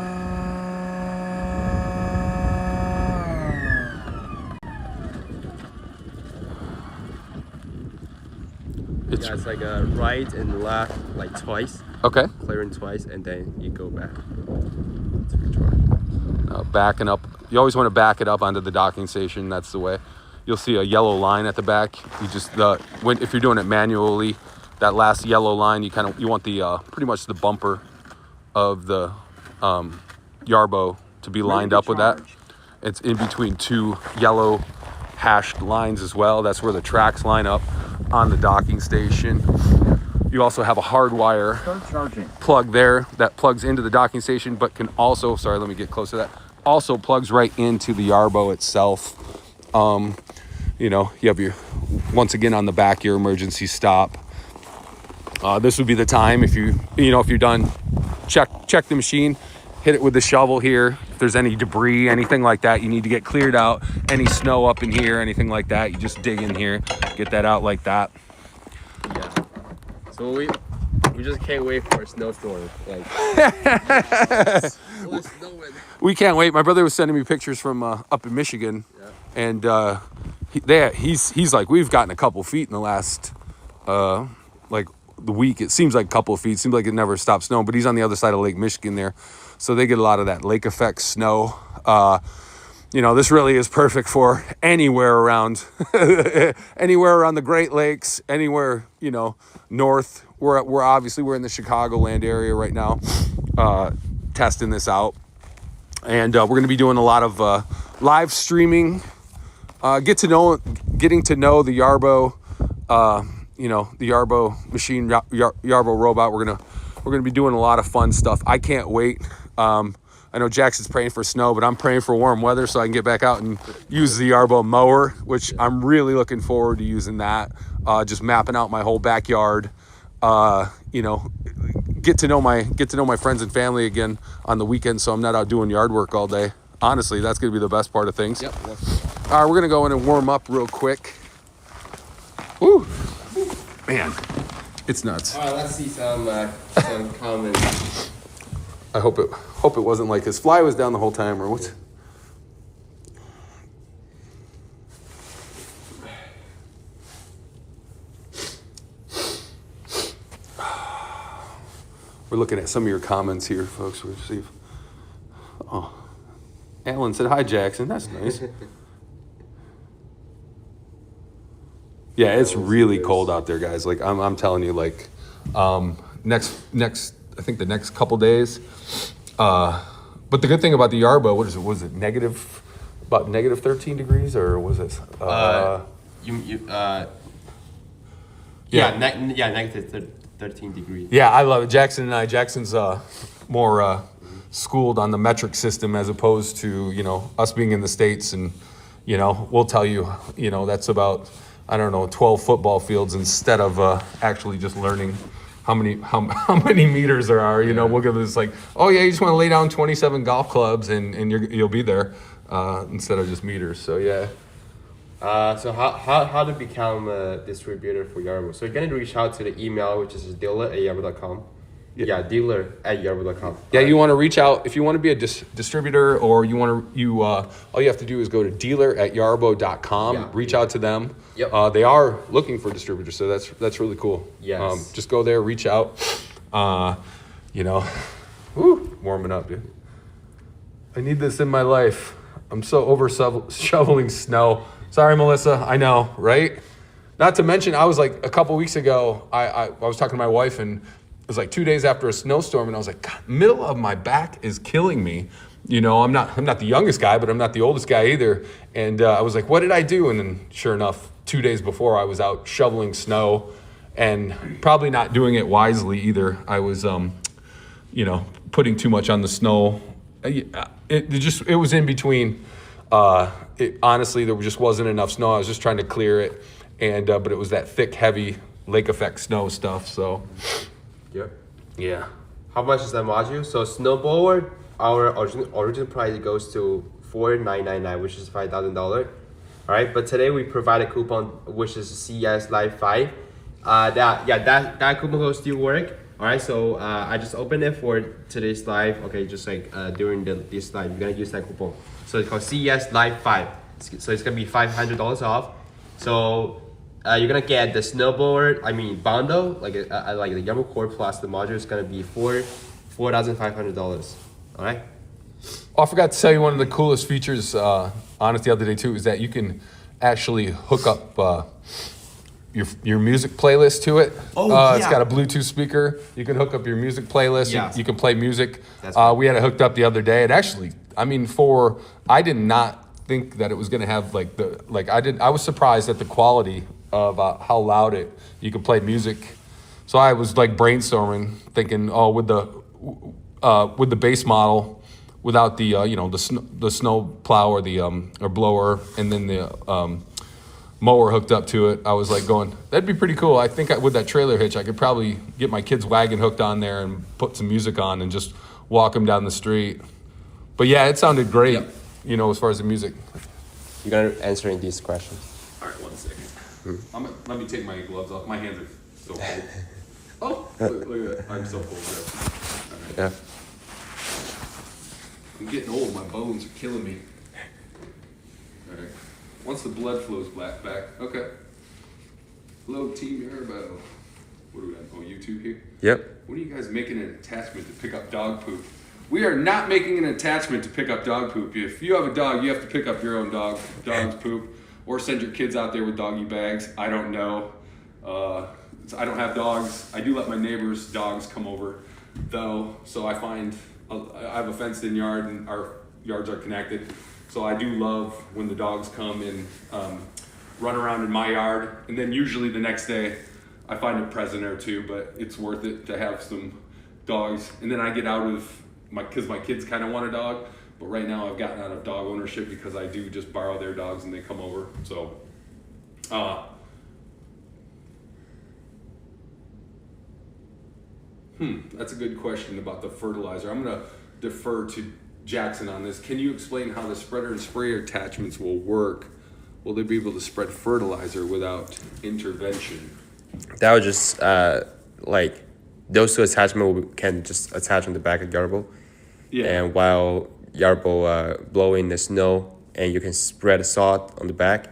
B: It's like a right and left, like twice,
A: Okay.
B: clearing twice, and then you go back to recharge.
A: Backing up. You always want to back it up onto the docking station. That's the way. You'll see a yellow line at the back. You just if you're doing it manually, that last yellow line, you want the pretty much the bumper of the Yarbo to be lined up with that. It's in between two yellow hashed lines as well. That's where the tracks line up on the docking station. You also have a hardwire
C: Start charging.
A: plug there that plugs into the docking station, but can also, sorry, let me get close to that, also plugs right into the Yarbo itself. You know, you have your, once again on the back, your emergency stop. This would be the time if you're done, check the machine, hit it with the shovel here. If there's any debris, anything like that, you need to get cleared out. Any snow up in here, anything like that, you just dig in here, get that out like that.
B: Yeah. So we just can't wait for a snowstorm. Like,
A: We can't wait. My brother was sending me pictures from up in Michigan, and he's like, we've gotten a couple feet in the last like the week. It seems like a couple of feet. Seems like it never stops snowing. But he's on the other side of Lake Michigan there, so they get a lot of that lake effect snow. You know, this really is perfect for anywhere around the Great Lakes, anywhere, you know, north. We're obviously we're in the Chicagoland area right now, testing this out. And we're going to be doing a lot of live streaming, getting to know the Yarbo, the Yarbo machine, Yarbo robot. We're gonna be doing a lot of fun stuff. I can't wait. I know Jackson's praying for snow, but I'm praying for warm weather so I can get back out and use the Yarbo mower, which I'm really looking forward to using that. Just mapping out my whole backyard. Get to know my friends and family again on the weekend, so I'm not out doing yard work all day. Honestly, that's gonna be the best part of things.
B: yep.
A: All right, we're gonna go in and warm up real quick. Woo, man, it's nuts.
B: All right, let's see some comments.
A: I hope it wasn't like his fly was down the whole time or what. We're looking at some of your comments here, folks. We'll see. Oh, Alan said hi, Jackson. That's nice. Yeah, it's really cold out there, guys. Like I'm telling you, like next I think the next couple days. But the good thing about the Yarbo, what is it? Was it about negative 13 degrees, or was it?
B: Negative 13 degrees.
A: Yeah, I love it. Jackson's more schooled on the metric system as opposed to, us being in the States, and, we'll tell you, that's about, 12 football fields instead of actually just learning how many meters there are. You know, we'll give this like, oh yeah, you just want to lay down 27 golf clubs and you'll be there, instead of just meters. So yeah.
B: So how to become a distributor for Yarbo? So you're gonna reach out to the email, which is dealer@yarbo.com. Yeah, dealer@yarbo.com.
A: Yeah, you want to reach out if you want to be a distributor, or you want to all you have to do is go to dealer@yarbo.com.
B: Yeah.
A: Reach out to them.
B: Yep.
A: They are looking for distributors, so that's really cool.
B: Yes.
A: Just go there, reach out. You know, woo, warming up, dude. I need this in my life. I'm so over shoveling snow. Sorry, Melissa. I know, right? Not to mention, I was like a couple weeks ago. I was talking to my wife, and it was like 2 days after a snowstorm, and I was like, God, middle of my back is killing me. You know, I'm not the youngest guy, but I'm not the oldest guy either. And I was like, what did I do? And then sure enough, 2 days before, I was out shoveling snow, and probably not doing it wisely either. I was, you know, putting too much on the snow. It was in between. Honestly, there just wasn't enough snow. I was just trying to clear it, and but it was that thick, heavy lake effect snow stuff. So,
B: Yep.
A: yeah.
B: How much is that module? So snowblower, our original price goes to $4,999, which is $5,000. All right, but today we provide a coupon which is CS Live 5. That coupon will still work. All right, so I just opened it for today's live. Okay, just like during this live, you're gonna use that coupon. So it's called CES Live 5. So it's gonna be $500 off. So you're gonna get the snowboard, bundle, like the Yarbo Core plus the module is gonna be $4,500. All right.
A: Oh, I forgot to tell you one of the coolest features on it the other day too is that you can actually hook up your music playlist to it. It's got a Bluetooth speaker. You can hook up your music playlist.
B: Yes.
A: You can play music.
B: That's cool.
A: We had it hooked up the other day. It actually, I did not think that it was gonna have I was surprised at the quality of how loud you could play music. So I was like brainstorming, thinking, with the base model, without the the snow plow or the or blower, and then the mower hooked up to it, I was like going, that'd be pretty cool. I think with that trailer hitch, I could probably get my kid's wagon hooked on there and put some music on and just walk them down the street. But yeah, it sounded great, as far as the music.
B: You're gonna answer these questions.
A: All right, 1 second. Let me take my gloves off. My hands are so cold. Oh, look at that. I'm so cold. Right.
B: Yeah.
A: I'm getting old. My bones are killing me. All right. Once the blood flows back. Okay. Hello, Team Yarbo. What do we have? Oh, YouTube here?
B: Yep.
A: When are you guys making an attachment to pick up dog poop? We are not making an attachment to pick up dog poop. If you have a dog, you have to pick up your own dog's poop, or send your kids out there with doggy bags. I don't know. I don't have dogs. I do let my neighbors' dogs come over, though. So I have a fenced-in yard, and our yards are connected. So I do love when the dogs come and run around in my yard. And then usually the next day, I find a present or two, but it's worth it to have some dogs. And then I get out of because my kids kind of want a dog, but right now I've gotten out of dog ownership because I do just borrow their dogs and they come over. So, that's a good question about the fertilizer. I'm gonna defer to Jackson on this. Can you explain how the spreader and sprayer attachments will work? Will they be able to spread fertilizer without intervention?
B: That would just those two attachments can just attach on the back of Yarbo.
A: Yeah.
B: And while Yarbo blowing the snow, and you can spread salt on the back.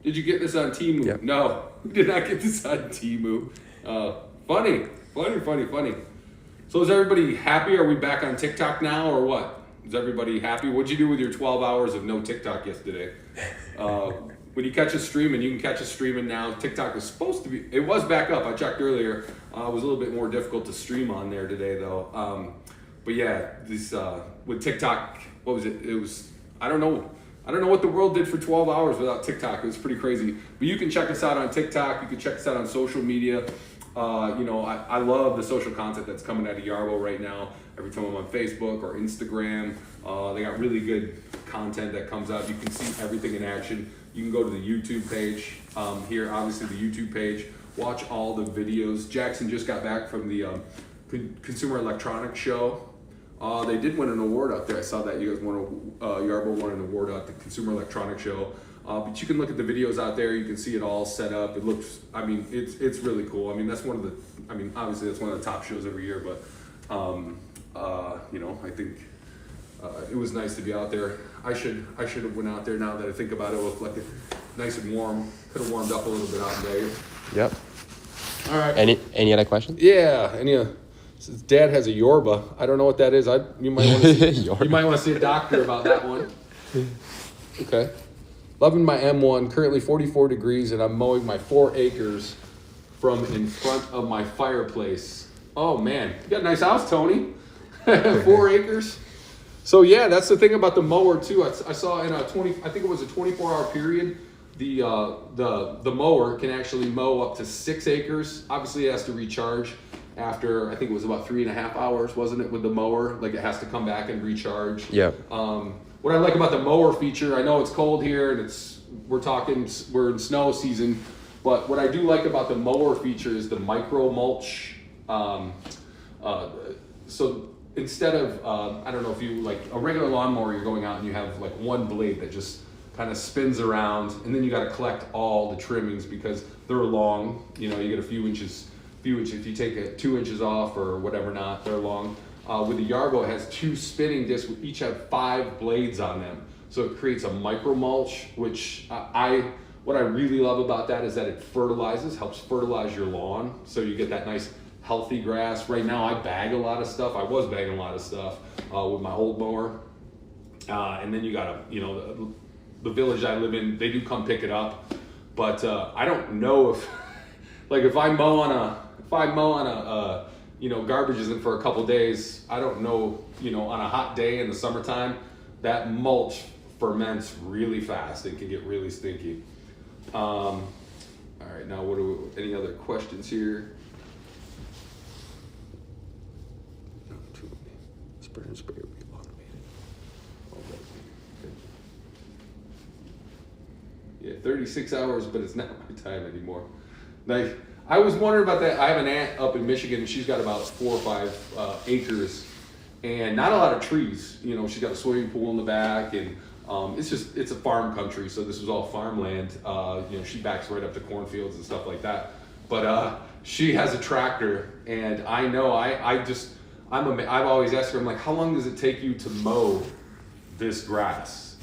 A: Did you get this on Temu?
B: Yeah.
A: No, we did not get this on Temu. Funny. So is everybody happy? Are we back on TikTok now, or what? Is everybody happy? What'd you do with your 12 hours of no TikTok yesterday? When you catch a stream, and you can catch a streaming now, TikTok is supposed to be, it was back up. I checked earlier. It was a little bit more difficult to stream on there today, though. But yeah, this with TikTok, what was it? It was, I don't know what the world did for 12 hours without TikTok. It was pretty crazy. But you can check us out on TikTok. You can check us out on social media. I love the social content that's coming out of Yarbo right now. Every time I'm on Facebook or Instagram, they got really good content that comes out. You can see everything in action. You can go to the YouTube page here, obviously the YouTube page, watch all the videos. Jackson just got back from the Consumer Electronics Show. They did win an award out there. I saw that you guys Yarbo won an award at the Consumer Electronics Show. But you can look at the videos out there. You can see it all set up. It looks, I mean, it's really cool. I mean, that's one of the, I mean, obviously that's one of the top shows every year. But you know, I think it was nice to be out there. I should have went out there. Now that I think about it, it looked like nice and warm. Could have warmed up a little bit out there.
B: Yep.
A: All right.
B: Any other questions?
A: Yeah. Since Dad has a Yorba, I don't know what that is. You might want to see a doctor about that one. Okay. Loving my M1. Currently 44 degrees, and I'm mowing my 4 acres from in front of my fireplace. Oh man, you got a nice house, Tony. 4 acres. So yeah, that's the thing about the mower too. I saw in I think it was a 24-hour period, the mower can actually mow up to 6 acres. Obviously, it has to recharge after, I think it was about 3.5 hours, wasn't it, with the mower? Like, it has to come back and recharge.
B: Yeah.
A: What I like about the mower feature, I know it's cold here and we're in snow season, but what I do like about the mower feature is the micro mulch. So instead of, I don't know if you like a regular lawnmower, you're going out and you have like one blade that just kind of spins around, and then you got to collect all the trimmings because they're long. You know, you get a few inches. If you take it 2 inches off or whatever, not they're long. With the Yarbo, it has 2 spinning discs, which each have 5 blades on them. So it creates a micro mulch, which what I really love about that is that it helps fertilize your lawn. So you get that nice healthy grass. Right now I bag a lot of stuff. I was bagging a lot of stuff with my old mower. And then you got the village I live in, they do come pick it up. But I don't know if, like if I mow on a garbage isn't for a couple days, I don't know, on a hot day in the summertime, that mulch ferments really fast and can get really stinky. All right, now any other questions here? No, too many. Spray and spray would be automated. Yeah, 36 hours, but it's not my time anymore. Like, I was wondering about that. I have an aunt up in Michigan, and she's got about 4 or 5 acres, and not a lot of trees. She's got a swimming pool in the back, and it's a farm country, so this was all farmland. She backs right up to cornfields and stuff like that. But she has a tractor, and I know I've always asked her, I'm like, how long does it take you to mow this grass?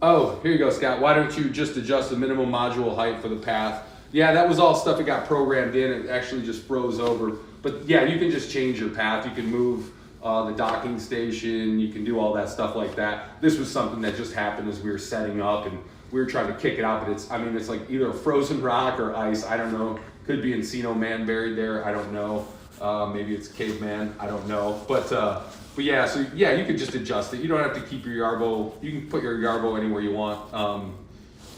A: Oh, here you go, Scott. Why don't you just adjust the minimum module height for the path? Yeah, that was all stuff that got programmed in. It actually just froze over. But yeah, you can just change your path. You can move the docking station. You can do all that stuff like that. This was something that just happened as we were setting up and we were trying to kick it out. But it's like either frozen rock or ice. I don't know. Could be Encino Man buried there. I don't know. Maybe it's caveman. I don't know. But yeah, so yeah, you could just adjust it. You don't have to keep your Yarbo. You can put your Yarbo anywhere you want.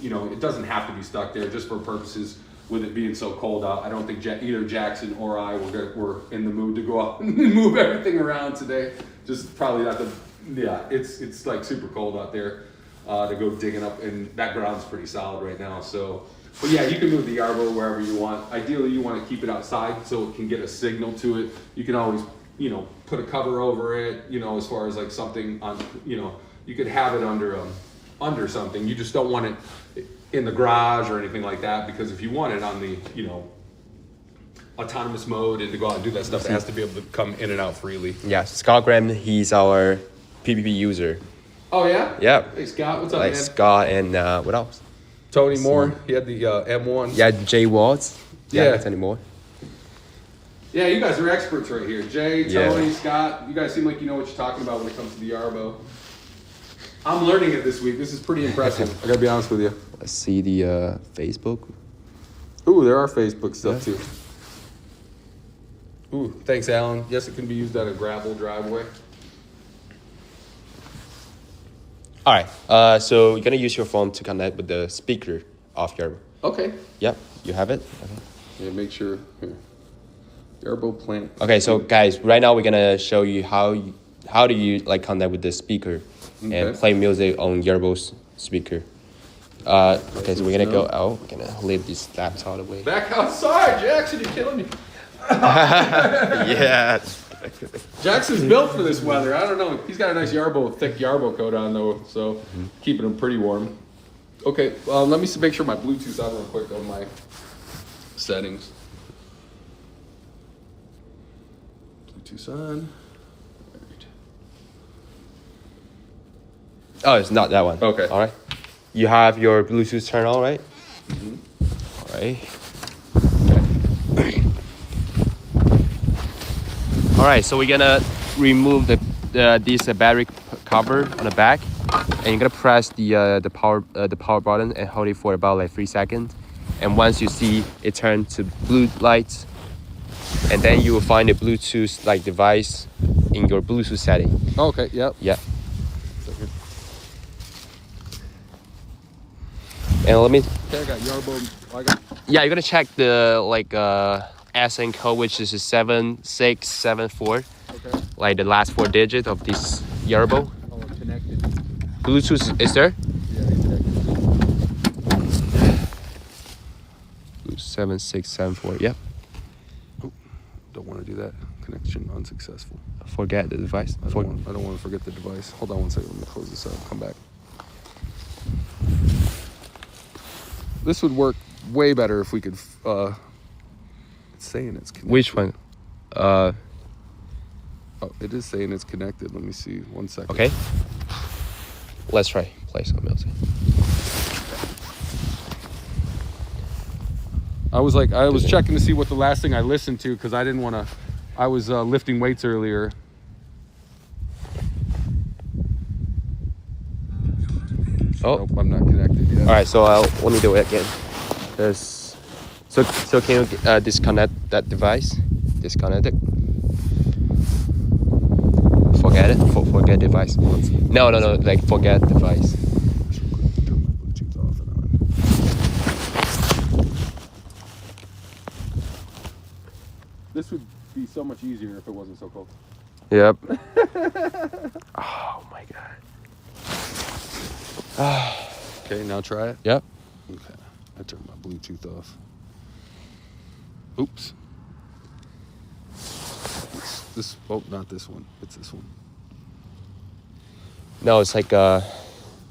A: It doesn't have to be stuck there just for purposes with it being so cold out. I don't think either Jackson or I were in the mood to go out and move everything around today. Just probably not it's like super cold out there to go digging up, and that ground's pretty solid right now. So, but yeah, you can move the Yarbo wherever you want. Ideally, you want to keep it outside so it can get a signal to it. You can always put a cover over it, as far as like something on, you could have it under something. You just don't want it in the garage or anything like that, because if you want it on the, autonomous mode and to go out and do that stuff, it has to be able to come in and out freely.
B: Yeah, Scott Graham, he's our PPP user.
A: Oh yeah?
B: Yeah.
A: Hey Scott, what's up,
B: like
A: man?
B: Scott and what else?
A: Tony Moore, he had the M1.
B: Yeah, Jay Watts.
A: Yeah.
B: Not anymore.
A: Yeah, you guys are experts right here. Jay, Tony, Scott, you guys seem like you know what you're talking about when it comes to the Yarbo. I'm learning it this week. This is pretty impressive. I gotta be honest with you.
B: Let's see the Facebook.
A: Ooh, there are Facebook stuff too. Ooh, thanks, Alan. Yes, it can be used on a gravel driveway.
B: All right. So you're gonna use your phone to connect with the speaker of Yarbo.
A: Okay.
B: Yep. You have it. Okay.
A: Yeah, make sure. Here. Yarbo plant.
B: Okay, so guys, right now we're gonna show you how do you like connect with the speaker and play music on Yarbo's speaker. Okay, so we're gonna go out. We're gonna leave this laptop away.
A: Back outside, Jackson, you're killing me.
B: Yeah.
A: Jackson's built for this weather. I don't know. He's got a nice thick Yarbo coat on though, so keeping him pretty warm. Okay, let me make sure my Bluetooth's on real quick on my settings. Bluetooth's on.
B: Oh, it's not that one.
A: Okay.
B: All right. You have your Bluetooth turned on, right? All right. All right. So we're gonna remove this battery cover on the back, and you're gonna press the power button and hold it for about like 3 seconds. And once you see it turn to blue lights, and then you will find a Bluetooth like device in your Bluetooth setting.
A: Okay. Yep.
B: Yeah. And let me.
A: Okay, I got Yarbo.
B: Yeah, you're gonna check the like SN code, which is 7674.
A: Okay.
B: Like the last 4 digits of this Yarbo.
A: Oh, connected.
B: Bluetooth is there?
A: Yeah, connected.
B: 7674. Yep.
A: Oh, don't want to do that. Connection unsuccessful.
B: Forget the device.
A: I don't want to forget the device. Hold on one second. Let me close this out. Come back. This would work way better if we could. It's saying it's connected.
B: Which one?
A: Oh, it is saying it's connected. Let me see. 1 second.
B: Okay. Let's try. Play some music.
A: I was checking to see what the last thing I listened to because I didn't want to. I was lifting weights earlier.
B: Oh.
A: Nope, I'm not connected yet.
B: All right. So let me do it again. So can you disconnect that device? Disconnect it. Forget it. Forget device. No. Like forget device.
A: Turn my Bluetooth off and on. This would be so much easier if it wasn't so cold.
B: Yep. Oh my god.
A: Okay, now try it.
B: Yep.
A: Okay, I turned my Bluetooth off. Oops. Oh, not this one. It's this one.
B: No, it's like you're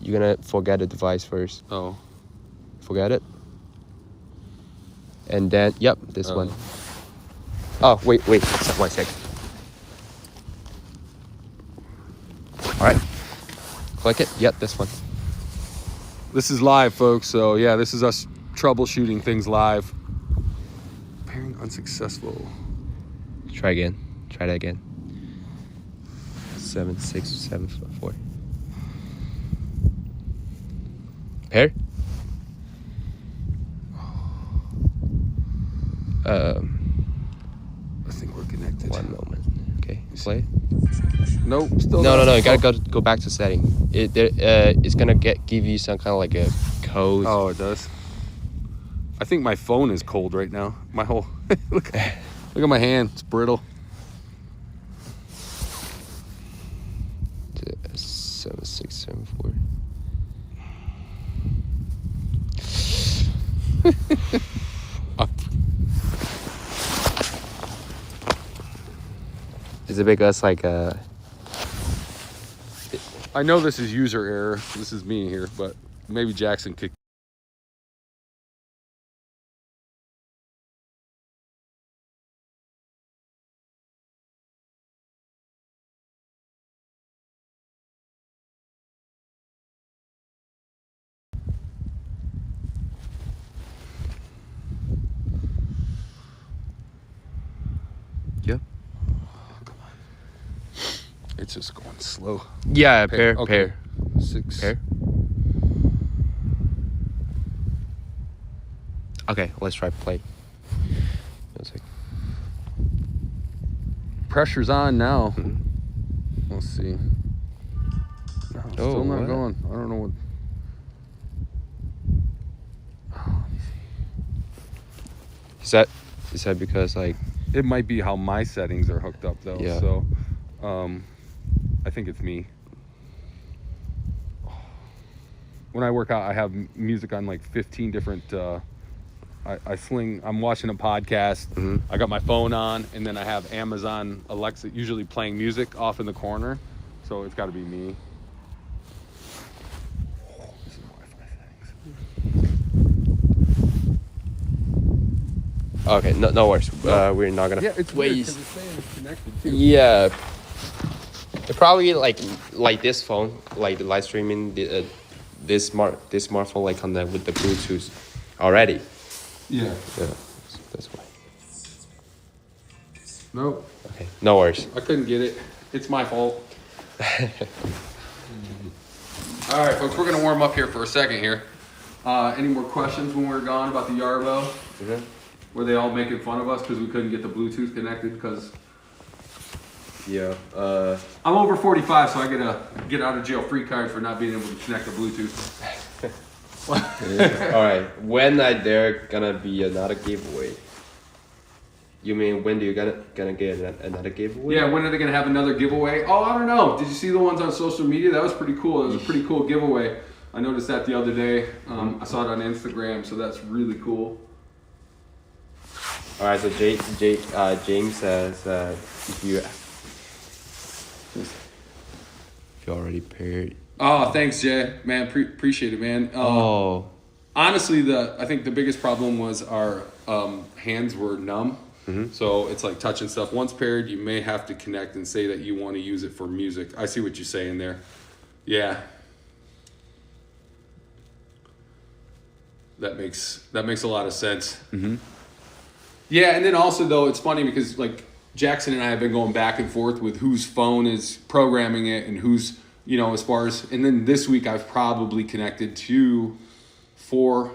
B: gonna forget the device first.
A: Oh.
B: Forget it. And then yep, this one. Oh wait, 1 second. All right. Click it. Yep, this one.
A: This is live, folks. So yeah, this is us troubleshooting things live. Pairing unsuccessful.
B: Try again. Try that again. 7674. Pair.
A: I think we're connected.
B: 1 moment. Okay. Play.
A: Nope. Still
B: No.
A: not.
B: You gotta go back to setting. It's gonna give you some kind of like a code.
A: Oh, it does. I think my phone is cold right now. My whole look at my hand. It's brittle.
B: 7674. Is it because like
A: I know this is user error. This is me here, but maybe Jackson kicked.
B: Yep.
A: It's just going slow.
B: Yeah, pair.
A: Okay. 6.
B: Pair. Okay, let's try play. Music.
A: Pressure's on now. Let's see. No, still not
B: what?
A: going. I don't know what.
B: Is that because like
A: It might be how my settings are hooked up though.
B: Yeah.
A: So, I think it's me. when I work out, I have music on like 15 different. I'm watching a podcast. I got my phone on, and then I have Amazon Alexa usually playing music off in the corner. So it's got to be me. This is Wi-Fi settings.
B: Okay, no worries. We're not gonna.
A: Yeah, it's weird
B: waste.
A: 'cause it's saying it's connected too.
B: Yeah. It probably like this phone, like the live streaming, this smartphone like connect with the Bluetooth already.
A: Yeah.
B: Yeah, that's why.
A: Nope.
B: Okay, no worries.
A: I couldn't get it. It's my fault. All right, folks, we're gonna warm up here for a second here. Any more questions when we're gone about the Yarbo? Were they all making fun of us because we couldn't get the Bluetooth connected? Because
B: Yeah.
A: I'm over 45, so I get a get out of jail free card for not being able to connect the Bluetooth.
B: All right. When are there gonna be another giveaway? You mean when do you gonna get another giveaway?
A: Yeah, when are they gonna have another giveaway? Oh, I don't know. Did you see the ones on social media? That was pretty cool. It was a pretty cool giveaway. I noticed that the other day. I saw it on Instagram, so that's really cool.
B: All right. So James says if you already paired.
A: Oh, thanks, Jay. Man, appreciate it, man. Honestly, I think the biggest problem was our hands were numb. So it's like touching stuff. Once paired, you may have to connect and say that you want to use it for music. I see what you're saying there. Yeah. That makes a lot of sense. Yeah, and then also though, it's funny because like Jackson and I have been going back and forth with whose phone is programming it and who's, as far as, and then this week I've probably connected to four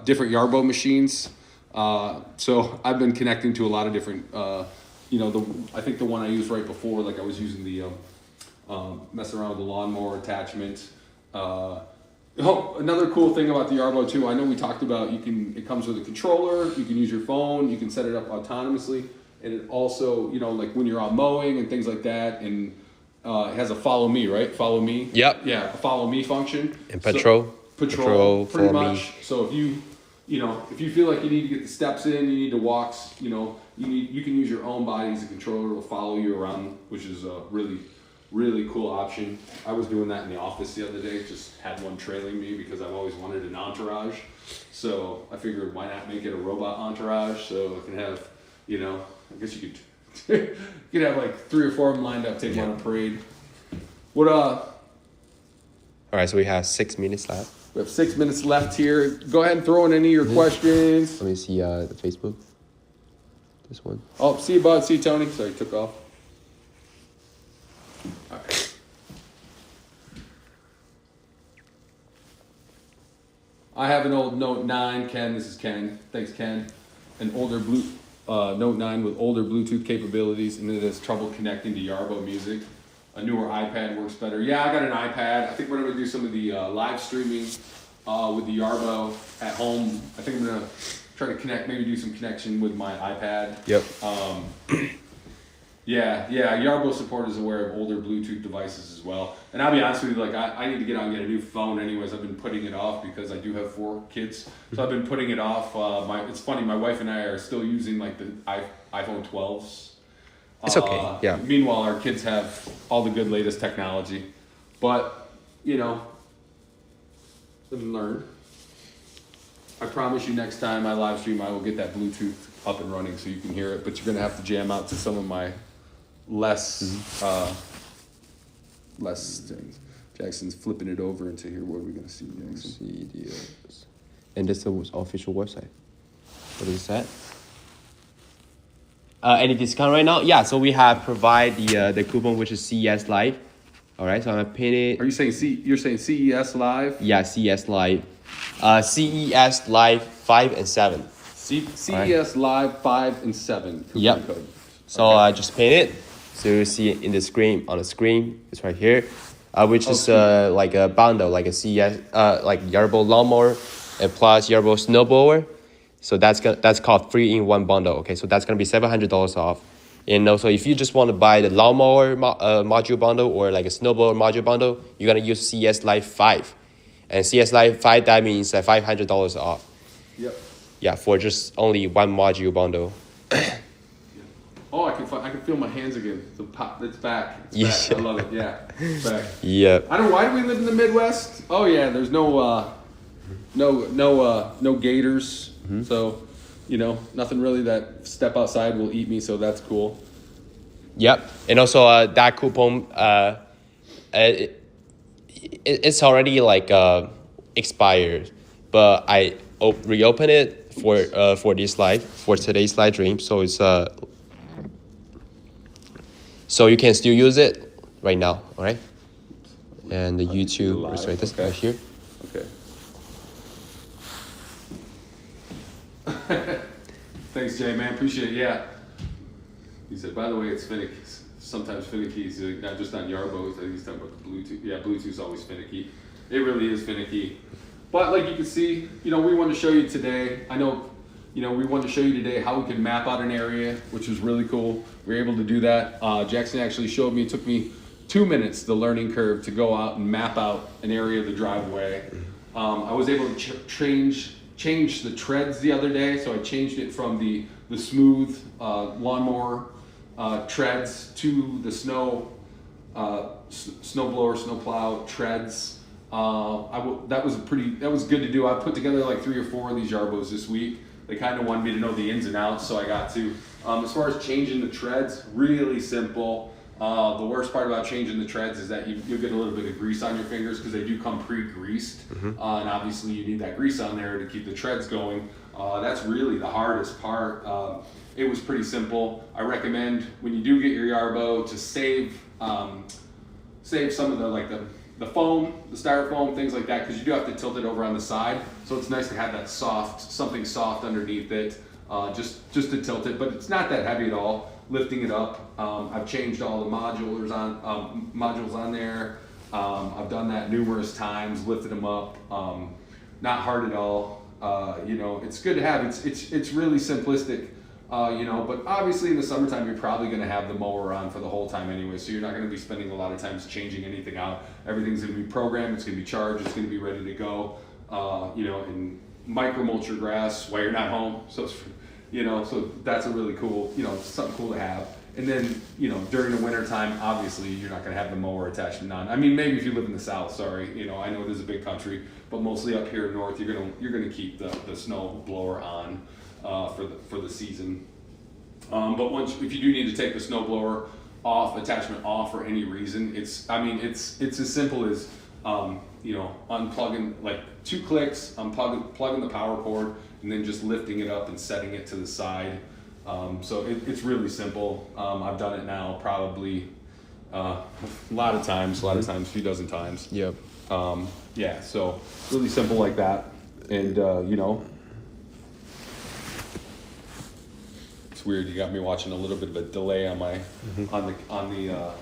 A: different Yarbo machines. So I've been connecting to a lot of different, I think the one I used right before, like I was using the messing around with the lawnmower attachment. Another cool thing about the Yarbo too, I know we talked about it comes with a controller, you can use your phone, you can set it up autonomously, and it also, like when you're out mowing and things like that, and it has a follow me, right? Follow me.
B: Yep.
A: Yeah, a follow me function.
B: And patrol.
A: Patrol, pretty
B: follow
A: much.
B: me.
A: So if you feel like you need to get the steps in, you need to walks, you can use your own body as a controller. It'll follow you around, which is a really, really cool option. I was doing that in the office the other day. Just had one trailing me because I've always wanted an entourage. So I figured why not make it a robot entourage so I can have, I guess you could you could have like 3 or 4 of them lined up, take them on a parade.
B: All right, so we have 6 minutes left.
A: We have 6 minutes left here. Go ahead and throw in any of your questions.
B: Let me see the Facebook. This one.
A: Oh, see you, bud. See you, Tony. Sorry, took off. All right. I have an old Note 9, Ken. This is Ken. Thanks, Ken. An older Note 9 with older Bluetooth capabilities, and it has trouble connecting to Yarbo music. A newer iPad works better. Yeah, I got an iPad. I think we're gonna do some of the live streaming with the Yarbo at home. I think I'm gonna try to maybe do some connection with my iPad.
B: Yep.
A: Yeah, Yarbo support is aware of older Bluetooth devices as well. And I'll be honest with you, like I need to get out and get a new phone anyways. I've been putting it off because I do have 4 kids. So I've been putting it off. It's funny, my wife and I are still using like the iPhone 12s.
B: It's okay, yeah.
A: Meanwhile, our kids have all the good latest technology. But, live and learn. I promise you next time I live stream, I will get that Bluetooth up and running so you can hear it. But you're going to have to jam out to some of my less things. Jackson's flipping it over into here. What are we going to see, Jackson?
B: And this is the official website. What is that? Any discount right now? Yeah, so we have provide the coupon which is CES Live. All right, so I'm gonna pin it.
A: Are you saying you're saying CES Live?
B: Yeah, CES Live. CES Live 5 and 7.
A: CES
B: right.
A: Live 5 and 7. Coupon
B: Yep.
A: code.
B: So I just pin it. So you see it in the screen on the screen. It's right here. Which is like a bundle, like a CES, like Yarbo lawnmower, and plus Yarbo snowblower. So that's called 3-in-1 bundle. Okay, so that's gonna be $700 off. And also, if you just want to buy the lawnmower module bundle or like a snowblower module bundle, you're gonna use CS Lite 5. And CS Lite 5, that means $500 off.
A: Yep.
B: Yeah, for just only one module bundle.
A: Oh, I can feel my hands again. The pop, it's back. It's back. I love it. Yeah, it's back.
B: Yep.
A: I don't know, why do we live in the Midwest? Oh yeah, there's no gators. So, nothing really that step outside will eat me. So that's cool.
B: Yep. And also that coupon, it's already like expired, but I reopened it for today's live stream. So it's so you can still use it right now, all right? And the YouTube is right this right here.
A: Okay. Thanks, Jay, man. Appreciate it. Yeah. He said, by the way, it's finicky. Sometimes finicky. He's like, not just on Yarbo. He's talking about the Bluetooth. Yeah, Bluetooth's always finicky. It really is finicky. But like you can see, we wanted to show you today. I know, we wanted to show you today how we can map out an area, which was really cool. We were able to do that. Jackson actually showed me. It took me 2 minutes, the learning curve, to go out and map out an area of the driveway. I was able to change the treads the other day, so I changed it from the smooth lawnmower treads to the snowplow treads. That was good to do. I put together like 3 or 4 of these Yarbos this week. They kind of wanted me to know the ins and outs, so I got to. As far as changing the treads, really simple. The worst part about changing the treads is that you'll get a little bit of grease on your fingers because they do come pre-greased. And obviously you need that grease on there to keep the treads going. That's really the hardest part. It was pretty simple. I recommend when you do get your Yarbo to save some of the foam, the styrofoam, things like that, because you do have to tilt it over on the side. So it's nice to have that something soft underneath it, just to tilt it. But it's not that heavy at all. Lifting it up, I've changed all the modules on there. I've done that numerous times, lifted them up. Not hard at all. It's good to have. It's really simplistic. But obviously in the summertime, you're probably going to have the mower on for the whole time anyway, so you're not going to be spending a lot of times changing anything out. Everything's going to be programmed, it's going to be charged, it's going to be ready to go, and micro-mulch your grass while you're not home, so that's a really cool, something cool to have. And then, during the winter time, obviously you're not going to have the mower attached to none. I mean, maybe if you live in the South, sorry, I know it is a big country, but mostly up here north, you're going to keep the snow blower on. For the season, but if you do need to take the snowblower attachment off for any reason, it's as simple as unplugging, like 2 clicks, plugging the power cord, and then just lifting it up and setting it to the side. So it's really simple. I've done it now probably a lot of times, a few dozen times.
B: Yep.
A: So really simple like that, and weird. You got me watching a little bit of a delay on my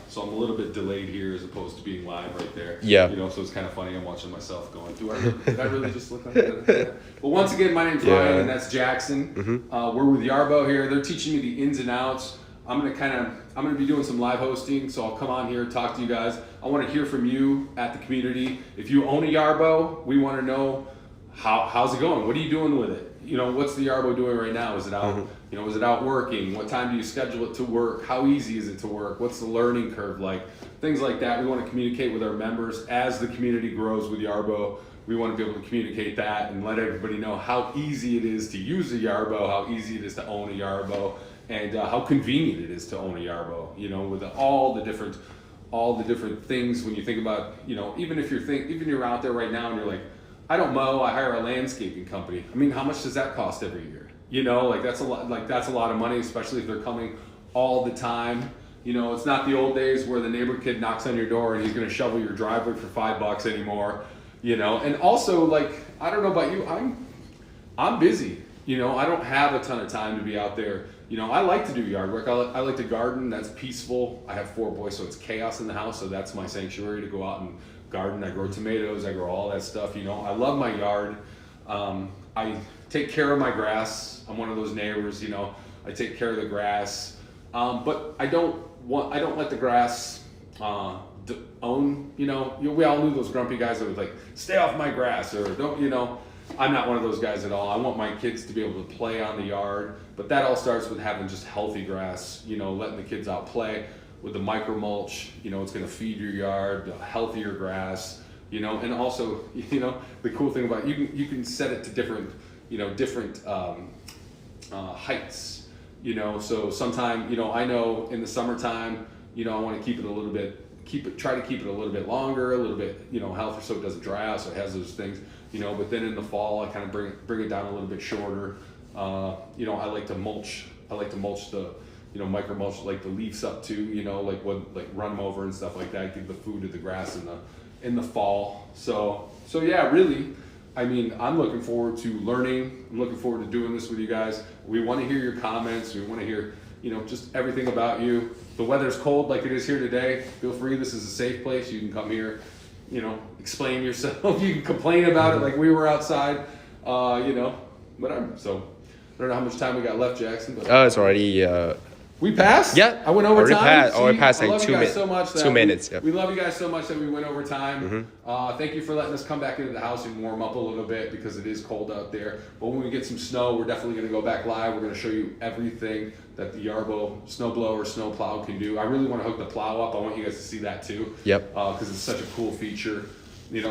A: so I'm a little bit delayed here as opposed to being live right there.
B: Yeah.
A: So it's kind of funny. I'm watching myself going, did I really just look like that? Well, once again, my name's Ryan and that's Jackson. We're with Yarbo here. They're teaching me the ins and outs. I'm gonna be doing some live hosting, so I'll come on here, talk to you guys. I want to hear from you at the community. If you own a Yarbo, we want to know how's it going. What are you doing with it? What's the Yarbo doing right now? Is it out? Is it out working? What time do you schedule it to work? How easy is it to work? What's the learning curve like? Things like that. We want to communicate with our members as the community grows with Yarbo. We want to be able to communicate that and let everybody know how easy it is to use a Yarbo, how easy it is to own a Yarbo, and how convenient it is to own a Yarbo. With all the different things. When you think about, even if you're out there right now and you're like, I don't mow, I hire a landscaping company. I mean, how much does that cost every year? That's a lot of money, especially if they're coming all the time. It's not the old days where the neighbor kid knocks on your door and he's going to shovel your driveway for $5 anymore. And also, I don't know about you, I'm busy. I don't have a ton of time to be out there. I like to do yard work. I like to garden. That's peaceful. I have 4 boys, so it's chaos in the house. So that's my sanctuary to go out and garden. I grow tomatoes. I grow all that stuff. I love my yard. I take care of my grass. I'm one of those neighbors. I take care of the grass. But I don't let the grass own. We all knew those grumpy guys that would like stay off my grass or don't. I'm not one of those guys at all. I want my kids to be able to play on the yard, but that all starts with having just healthy grass. Letting the kids out play with the micro mulch. It's going to feed your yard, healthier grass. And also, the cool thing about it, you can set it to different heights. So sometime, I know in the summertime, I want to keep it a little bit, try to keep it a little bit longer, a little bit, healthier so it doesn't dry out, so it has those things, but then in the fall, I kind of bring it down a little bit shorter. I like to mulch the, micro mulch, like the leaves up too, like run them over and stuff like that, give the food to the grass in the fall. So yeah, really, I'm looking forward to learning. I'm looking forward to doing this with you guys. We want to hear your comments. We want to hear, just everything about you. The weather's cold like it is here today. Feel free. This is a safe place. You can come here, explain yourself. You can complain about it like we were outside, whatever. So I don't know how much time we got left, Jackson. But
B: It's already...
A: we passed?
B: Yeah.
A: I went over time.
B: We passed like 2 minutes.
A: So
B: 2 minutes. Yeah.
A: We love you guys so much that we went over time. Thank you for letting us come back into the house and warm up a little bit because it is cold out there. But when we get some snow, we're definitely going to go back live. We're going to show you everything that the Yarbo snowblower, snowplow can do. I really want to hook the plow up. I want you guys to see that too.
B: Yep.
A: Because it's such a cool feature.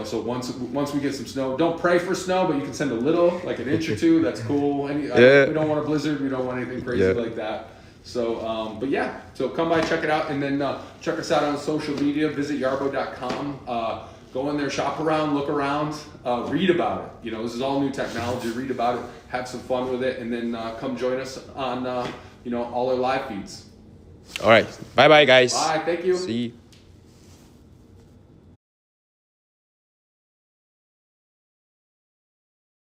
A: So once we get some snow, don't pray for snow, but you can send a little, like an inch or two. That's cool. We don't want a blizzard. We don't want anything crazy like that. So, but yeah, so come by, check it out, and then check us out on social media. Visit yarbo.com. Go in there, shop around, look around, read about it. This is all new technology. Read about it, have some fun with it, and then come join us on all our live feeds.
B: All right. Bye-bye, guys.
A: Bye. Thank you.
B: See you.